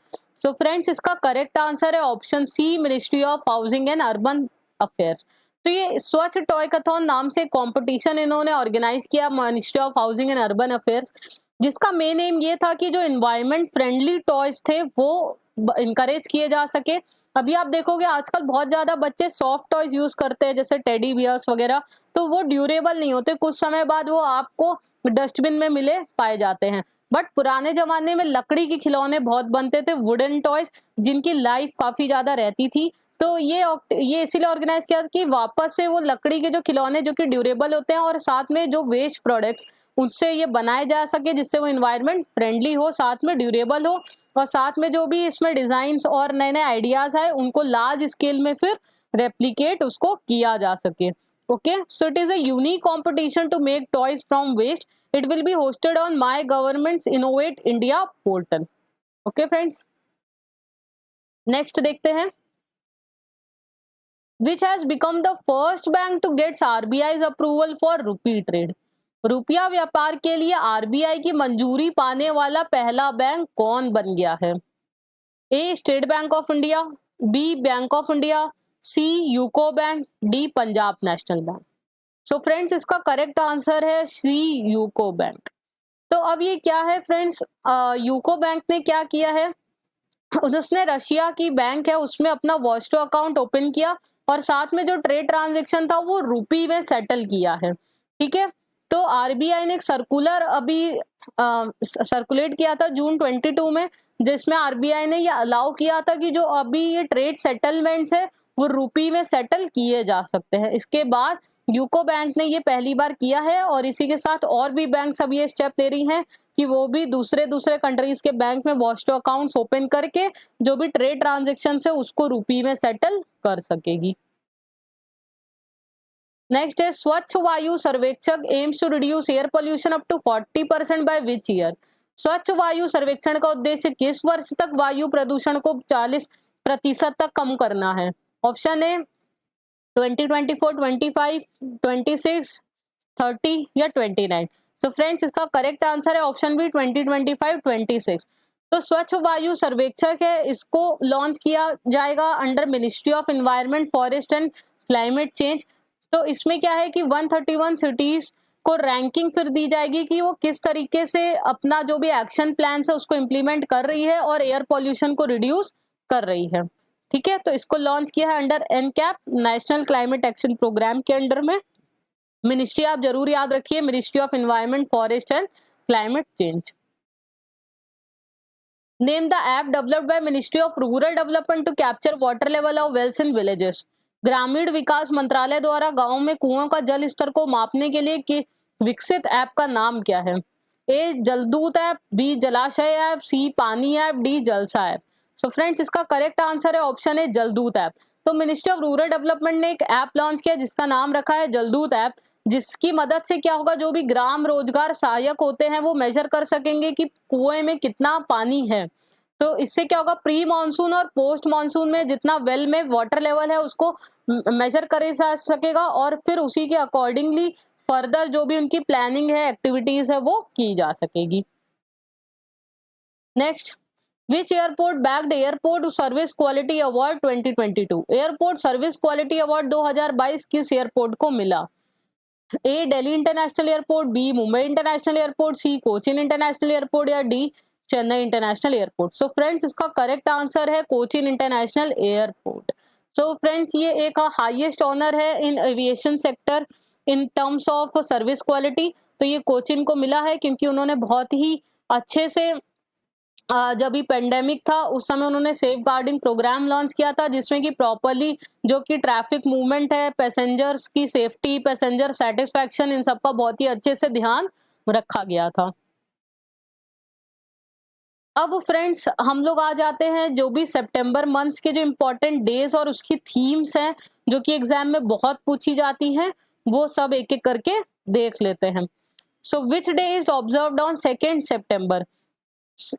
Speaker 1: So friends इसका correct answer है option C ministry of housing and urban affairs. तो ये स्वच्छ toycathon नाम से competition इन्होंने organise किया ministry of housing and urban affairs, जिसका मेन एम ये था कि जो एनवायरमेंट फ्रेंडली टॉयज थे वो इनकरेज किए जा सके। अभी आप देखोगे आजकल बहुत ज्यादा बच्चे सॉफ्ट टॉयज यूज करते हैं जैसे टेडी बियर्स वगैरह, तो वो ड्यूरेबल नहीं होते, कुछ समय बाद वो आपको डस्टबिन में मिले पाए जाते हैं। बट पुराने जमाने में लकड़ी के खिलौने बहुत बनते थे, वुडन टॉयज, जिनकी लाइफ काफी ज्यादा रहती थी। तो ये इसीलिए ऑर्गेनाइज किया कि वापस से वो लकड़ी के जो खिलौने जो कि ड्यूरेबल होते हैं और साथ में जो वेस्ट प्रोडक्ट्स उससे ये बनाए जा सके जिससे वो इन्वायरमेंट फ्रेंडली हो, साथ में ड्यूरेबल हो और साथ में जो भी इसमें डिजाइन्स और नए नए आइडियाज आए उनको लार्ज स्केल में फिर रेप्लिकेट उसको किया जा सके। Okay, so it is a unique competition to make toys from waste. It will be hosted on my government's innovate India portal. Okay friends, next देखते हैं। Which has become the first bank to get RBI's approval for rupee trade? रुपया व्यापार के लिए RBI की मंजूरी पाने वाला पहला बैंक कौन बन गया है? A State Bank of India, B Bank of India, C UCO bank, D Punjab National Bank. So friends इसका करेक्ट आंसर है सी यूको बैंक। तो अब ये क्या है फ्रेंड्स, यूको बैंक ने क्या किया है, उसने रशिया की बैंक है उसमें अपना वॉस्टो अकाउंट ओपन किया और साथ में जो ट्रेड ट्रांजैक्शन था वो रुपी में सेटल किया है। ठीक है, तो आरबीआई ने एक सर्कुलर अभी सर्कुलेट किया था जून 22 में, जिसमें आरबीआई ने ये अलाउ किया था कि जो अभी ये ट्रेड सेटलमेंट्स है वो रुपी में सेटल किए जा सकते हैं। इसके बाद यूको बैंक ने ये पहली बार किया है और इसी के साथ और भी बैंक अब ये स्टेप ले रही हैं कि वो भी दूसरे दूसरे कंट्रीज के बैंक में वॉस्टो अकाउंट्स ओपन करके जो भी ट्रेड ट्रांजैक्शन है उसको रुपी में सेटल कर सकेगी। नेक्स्ट है Swachh Vayu Sarvekshan aims to reduce air pollution up to 40% by which year? Swachh Vayu सर्वेक्षण का उद्देश्य किस वर्ष तक वायु प्रदूषण को 40% तक कम करना है? ऑप्शन ए 2024, 25, 26, 30 या 29। तो फ्रेंड्स इसका करेक्ट आंसर है ऑप्शन बी 2025, 26। तो स्वच्छ वायु सर्वेक्षक है, इसको लॉन्च किया जाएगा under ministry of environment, forest and climate change. तो इसमें क्या है कि 131 सिटीज को रैंकिंग फिर दी जाएगी कि वो किस तरीके से अपना जो भी एक्शन प्लान है उसको इम्प्लीमेंट कर रही है और एयर पॉल्यूशन को रिड्यूस कर रही है। ठीक है, तो इसको लॉन्च किया है under NCAP, national climate action programme के अंडर में। मिनिस्ट्री आप जरूर याद रखिए, ministry of environment, forest and climate change. Name the app developed by ministry of rural development to capture water level of wells in villages. ग्रामीण विकास मंत्रालय द्वारा गांव में कुओं का जल स्तर को मापने के लिए विकसित ऐप का नाम क्या है? ए जलदूत ऐप, बी जलाशय ऐप, सी पानी ऐप, डी जलसा ऐप। सो फ्रेंड्स इसका करेक्ट आंसर है ऑप्शन ए जलदूत ऐप। तो मिनिस्ट्री ऑफ रूरल डेवलपमेंट ने एक ऐप लॉन्च किया जिसका नाम रखा है जलदूत ऐप, जिसकी मदद से क्या होगा, जो भी ग्राम रोजगार सहायक होते हैं वो मेजर कर सकेंगे कि कुएं में कितना पानी है। तो इससे क्या होगा, प्री मानसून और पोस्ट मानसून में जितना वेल में वाटर लेवल है उसको मेजर करे जा सकेगा और फिर उसी के अकॉर्डिंगली फर्दर जो भी उनकी प्लानिंग है, एक्टिविटीज है, वो की जा सकेगी। Next, which airport bagged airport service quality award 2022? Airport service quality award 2022 किस एयरपोर्ट को मिला? A Delhi international airport, B Mumbai international airport, C Cochin international airport या D Chennai international airport. So friends इसका करेक्ट आंसर है Cochin international airport. So friends ये एक highest honour है in aviation sector in terms of service quality. तो ये कोचिन को मिला है क्योंकि उन्होंने बहुत ही अच्छे से जब भी पेंडेमिक था उस समय उन्होंने सेफ गार्डिंग प्रोग्राम लॉन्च किया था, जिसमें कि प्रॉपरली जो कि ट्रैफिक मूवमेंट है, पैसेंजर्स की सेफ्टी, पैसेंजर सेटिस्फैक्शन, इन सबका बहुत ही अच्छे से ध्यान रखा गया था। अब फ्रेंड्स हम लोग आ जाते हैं जो भी सितंबर मंथ्स के जो इम्पोर्टेंट डेज और उसकी थीम्स हैं जो कि एग्जाम में बहुत पूछी जाती हैं, वो सब एक एक करके देख लेते हैं। So which day is observed on 2 सितंबर?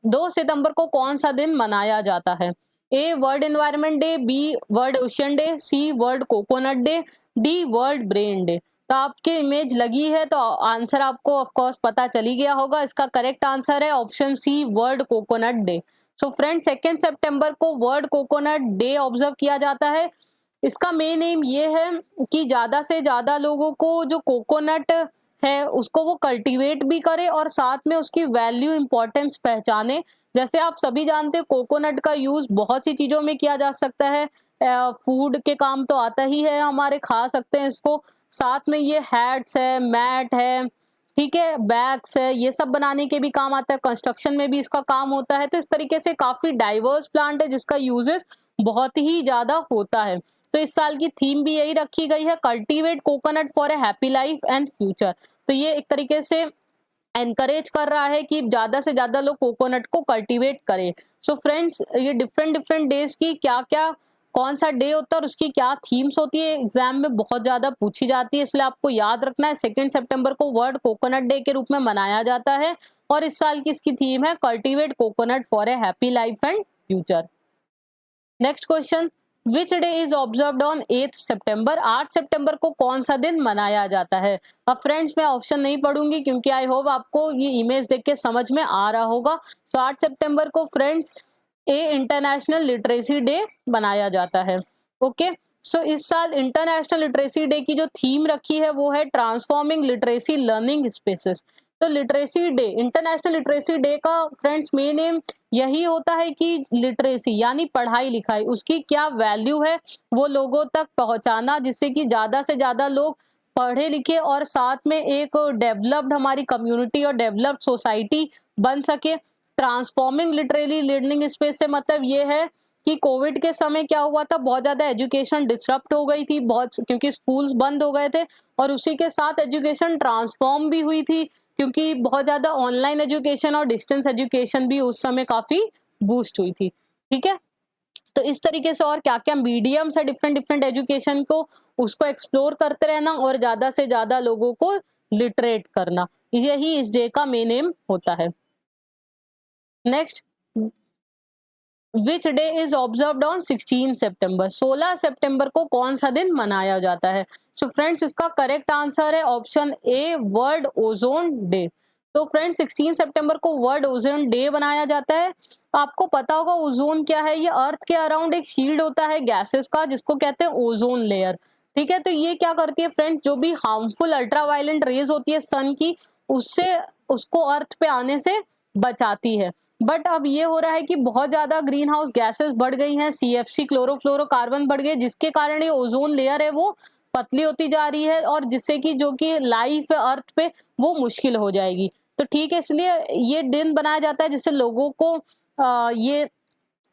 Speaker 1: 2 सितंबर को कौन सा दिन मनाया जाता है? A world environment day, B world ocean day, C world coconut day, D world brain day. तो आपके इमेज लगी है तो आंसर आपको ऑफ कोर्स पता चली गया होगा। इसका करेक्ट आंसर है option C world coconut day. So friend 2 सितंबर को वर्ल्ड कोकोनट डे ऑब्जर्व किया जाता है। इसका मेन एम ये है कि ज्यादा से ज्यादा लोगों को जो कोकोनट है उसको वो कल्टीवेट भी करे और साथ में उसकी वैल्यू इंपॉर्टेंस पहचाने। जैसे आप सभी जानते हैं कोकोनट का यूज बहुत सी चीजों में किया जा सकता है, फूड के काम तो आता ही है, हमारे खा सकते हैं इसको, साथ में ये हैट्स है, मैट है, ठीक है, बैग्स है, ये सब बनाने के भी काम आता है, कंस्ट्रक्शन में भी इसका काम होता है। तो इस तरीके से काफी डाइवर्स प्लांट है जिसका यूजेस बहुत ही ज्यादा होता है। तो इस साल की थीम भी यही रखी गई है, cultivate coconut for a happy life and future. तो ये एक तरीके से एनकरेज कर रहा है कि ज्यादा से ज्यादा लोग कोकोनट को कल्टीवेट करें। सो फ्रेंड्स ये डिफरेंट डिफरेंट डेज की क्या क्या कौन सा डे होता है और उसकी क्या थीम्स होती है एग्जाम में बहुत ज्यादा पूछी जाती है, इसलिए आपको याद रखना है 2 सितंबर को वर्ल्ड कोकोनट डे के रूप में मनाया जाता है और इस साल की इसकी थीम है cultivate coconut for a happy life and future. Next question, which day is observed on 8 सितंबर? 8 सितंबर को कौन सा दिन मनाया जाता है? अब फ्रेंड्स मैं ऑप्शन नहीं पढ़ूंगी क्योंकि आई होप आपको ये इमेज देख के समझ में आ रहा होगा। सो 8 सितंबर को फ्रेंड्स ए इंटरनेशनल लिटरेसी डे मनाया जाता है। ओके, सो इस साल इंटरनेशनल लिटरेसी डे की जो थीम रखी है वो है ट्रांसफॉर्मिंग लिटरेसी लर्निंग स्पेसेस। तो literacy day, international literacy day का फ्रेंड्स मेन एम यही होता है कि लिटरेसी यानी पढ़ाई लिखाई उसकी क्या वैल्यू है वो लोगों तक पहुंचाना, जिससे कि ज्यादा से ज्यादा लोग पढ़े लिखे और साथ में एक डेवलप्ड हमारी कम्युनिटी और डेवलप्ड सोसाइटी बन सके। ट्रांसफॉर्मिंग लिटरेली लर्निंग स्पेस से मतलब ये है कि कोविड के समय क्या हुआ था, बहुत ज्यादा एजुकेशन डिसरप्ट हो गई थी, बहुत क्योंकि स्कूल्स बंद हो गए थे और उसी के साथ एजुकेशन ट्रांसफॉर्म भी हुई थी क्योंकि बहुत ज्यादा ऑनलाइन एजुकेशन और डिस्टेंस एजुकेशन भी उस समय काफी बूस्ट हुई थी। ठीक है, तो इस तरीके से और क्या क्या मीडियम्स है डिफरेंट डिफरेंट एजुकेशन को उसको एक्सप्लोर करते रहना और ज्यादा से ज्यादा लोगों को लिटरेट करना, यही इस डे का मेन एम होता है। Next, which day is observed on 16 सितंबर? 16 सितंबर को कौन सा दिन मनाया जाता है? सो फ्रेंड्स इसका करेक्ट आंसर है option a world ozone day. तो फ्रेंड्स 16 सितंबर को वर्ल्ड ओजोन डे बनाया जाता है। आपको पता होगा ओजोन क्या है, ये अर्थ के अराउंड एक शील्ड होता है गैसेस का जिसको कहते हैं ओजोन लेयर। ठीक है, तो ये क्या करती है फ्रेंड्स, जो भी हार्मफुल अल्ट्रावायलेंट रेज होती है सन की उससे उसको अर्थ पे आने से बचाती है। बट अब ये हो रहा है कि बहुत ज्यादा ग्रीन हाउस गैसेस बढ़ गई हैं, सीएफसी क्लोरोफ्लोरोकार्बन बढ़ गए जिसके कारण ये ओजोन लेयर है वो पतली होती जा रही है और जिससे कि जो कि लाइफ है अर्थ पे वो मुश्किल हो जाएगी। तो ठीक है, इसलिए ये दिन बनाया जाता है जिससे लोगों को ये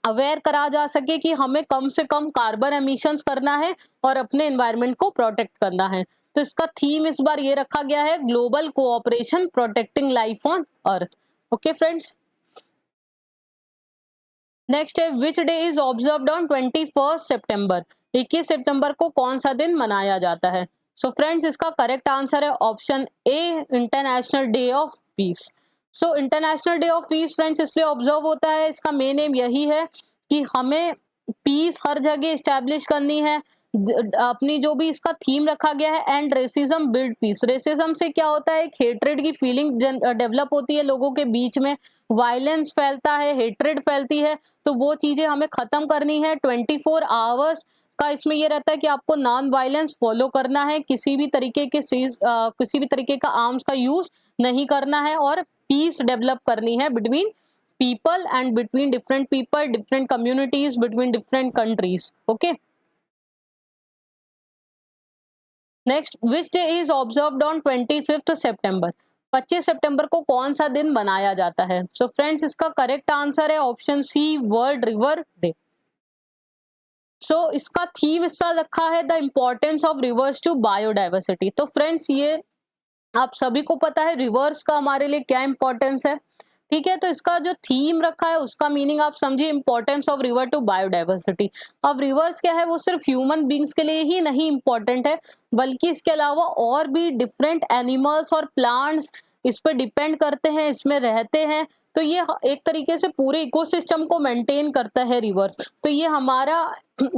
Speaker 1: अवेयर करा जा सके कि हमें कम से कम कार्बन एमिशंस करना है और अपने एनवायरनमेंट को प्रोटेक्ट करना है। तो इसका थीम इस बार ये रखा गया है global cooperation protecting life on earth. Okay friends, next है which day is observed on 21 सितंबर? 21 सितंबर को कौन सा दिन मनाया जाता है? सो फ्रेंड्स इसका करेक्ट आंसर है option A international day of peace. So international day of peace friends इसलिए ऑब्जर्व होता है, इसका मेन एम यही है कि हमें पीस हर जगह इस्टेब्लिश करनी है। अपनी जो भी इसका थीम रखा गया है, end racism build peace. Racism से क्या होता है, एक हेट्रेड की फीलिंग डेवलप होती है लोगों के बीच में, वायलेंस फैलता है, हेट्रेड फैलती है, तो वो चीजें हमें खत्म करनी है। 24 आवर्स का इसमें ये रहता है कि आपको नॉन वायलेंस फॉलो करना है, किसी भी तरीके के किसी भी तरीके का आर्म्स का यूज नहीं करना है, और पीस डेवलप करनी है between people and between different people, different communities, between different countries. Okay, next, which day is observed on 25 सितंबर? 25 सितंबर को कौन सा दिन मनाया जाता है? सो फ्रेंड्स इसका करेक्ट आंसर है option C, world river day. इसका थीम हिस्सा रखा है the importance of rivers to biodiversity. तो फ्रेंड्स ये आप सभी को पता है रिवर्स का हमारे लिए क्या इंपॉर्टेंस है, ठीक है। तो इसका जो थीम रखा है उसका मीनिंग आप समझिए, importance of river to biodiversity. अब रिवर्स क्या है, वो सिर्फ ह्यूमन बींग्स के लिए ही नहीं इंपॉर्टेंट है, बल्कि इसके अलावा और भी डिफरेंट एनिमल्स और प्लांट्स इस पर डिपेंड करते हैं, इसमें रहते हैं। तो ये एक तरीके से पूरे इकोसिस्टम को मेंटेन करता है रिवर्स। तो ये हमारा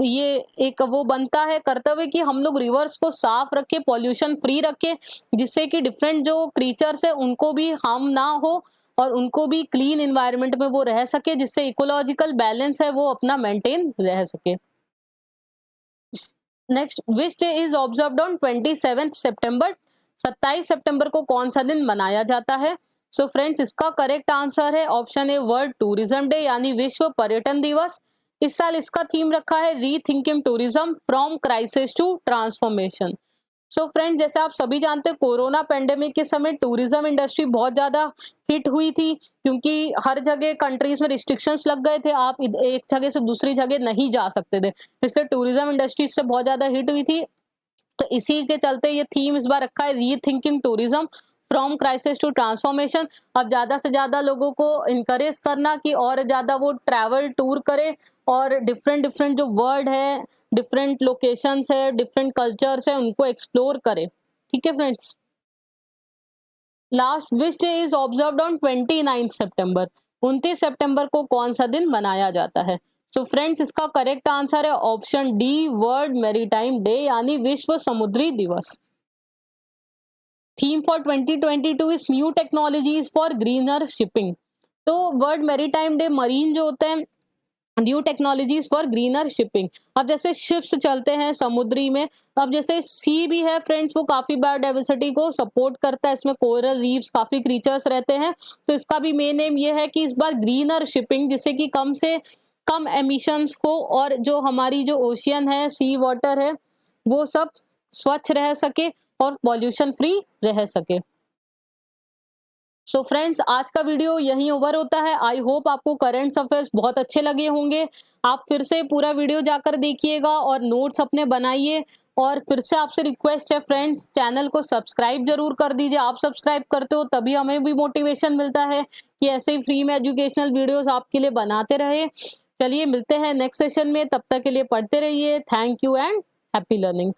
Speaker 1: ये एक वो बनता है कर्तव्य कि हम लोग रिवर्स को साफ रखें, पॉल्यूशन फ्री रखें, जिससे कि डिफरेंट जो क्रीचर्स है उनको भी हार्म ना हो और उनको भी क्लीन एनवायरनमेंट में वो रह सके, जिससे इकोलॉजिकल बैलेंस है वो अपना मेंटेन रह सके। Next, which day is observed on 27 सितंबर? 27 सितंबर को कौन सा दिन मनाया जाता है? सो फ्रेंड्स इसका करेक्ट आंसर है ऑप्शन ए, वर्ल्ड टूरिज्म डे, यानी विश्व पर्यटन दिवस। इस साल इसका थीम रखा है rethinking tourism from crisis to transformation. So friends जैसे आप सभी जानते हैं, कोरोना पेंडेमिक के समय टूरिज्म इंडस्ट्री बहुत ज्यादा हिट हुई थी, क्योंकि हर जगह कंट्रीज में रिस्ट्रिक्शंस लग गए थे, आप एक जगह से दूसरी जगह नहीं जा सकते थे, इसलिए टूरिज्म इंडस्ट्री से बहुत ज्यादा हिट हुई थी। तो इसी के चलते ये थीम इस बार रखा है rethinking tourism from crisis to transformation. अब ज्यादा से ज्यादा लोगों को इनकरेज करना कि और ज्यादा वो ट्रैवल टूर करे और डिफरेंट डिफरेंट जो वर्ल्ड है, डिफरेंट लोकेशंस है, डिफरेंट कल्चर्स है, उनको एक्सप्लोर करे। ठीक है friends, last, which day is observed on 29 सितंबर? 29 सितंबर को कौन सा दिन मनाया जाता है? सो फ्रेंड्स इसका करेक्ट आंसर है option D, world maritime day, यानी विश्व समुद्री दिवस। Theme for 2022 is new technologies for greener shipping. तो वर्ल्ड मैरीटाइम डे मरीन जो होते हैं, new technologies for greener shipping. अब जैसे शिप्स चलते हैं समुद्री में, अब जैसे सी भी है फ्रेंड्स, वो काफी बायोडाइवर्सिटी को सपोर्ट करता है, इसमें कोरल रीफ्स, काफी क्रीचर्स रहते हैं। तो इसका भी मेन एम ये है कि इस बार ग्रीनर शिपिंग, जिससे कि कम से कम एमिशंस हो और जो हमारी जो ओशियन है, सी वाटर है, वो सब स्वच्छ रह सके और पॉल्यूशन फ्री रह सके। सो फ्रेंड्स आज का वीडियो यहीं ओवर होता है। आई होप आपको करंट अफेयर्स बहुत अच्छे लगे होंगे। आप फिर से पूरा वीडियो जाकर देखिएगा और नोट्स अपने बनाइए। और फिर से आपसे रिक्वेस्ट है फ्रेंड्स, चैनल को सब्सक्राइब जरूर कर दीजिए। आप सब्सक्राइब करते हो तभी हमें भी मोटिवेशन मिलता है कि ऐसे ही फ्री में एजुकेशनल वीडियोस आपके लिए बनाते रहे। चलिए मिलते हैं नेक्स्ट सेशन में, तब तक के लिए पढ़ते रहिए। Thank you and happy learning.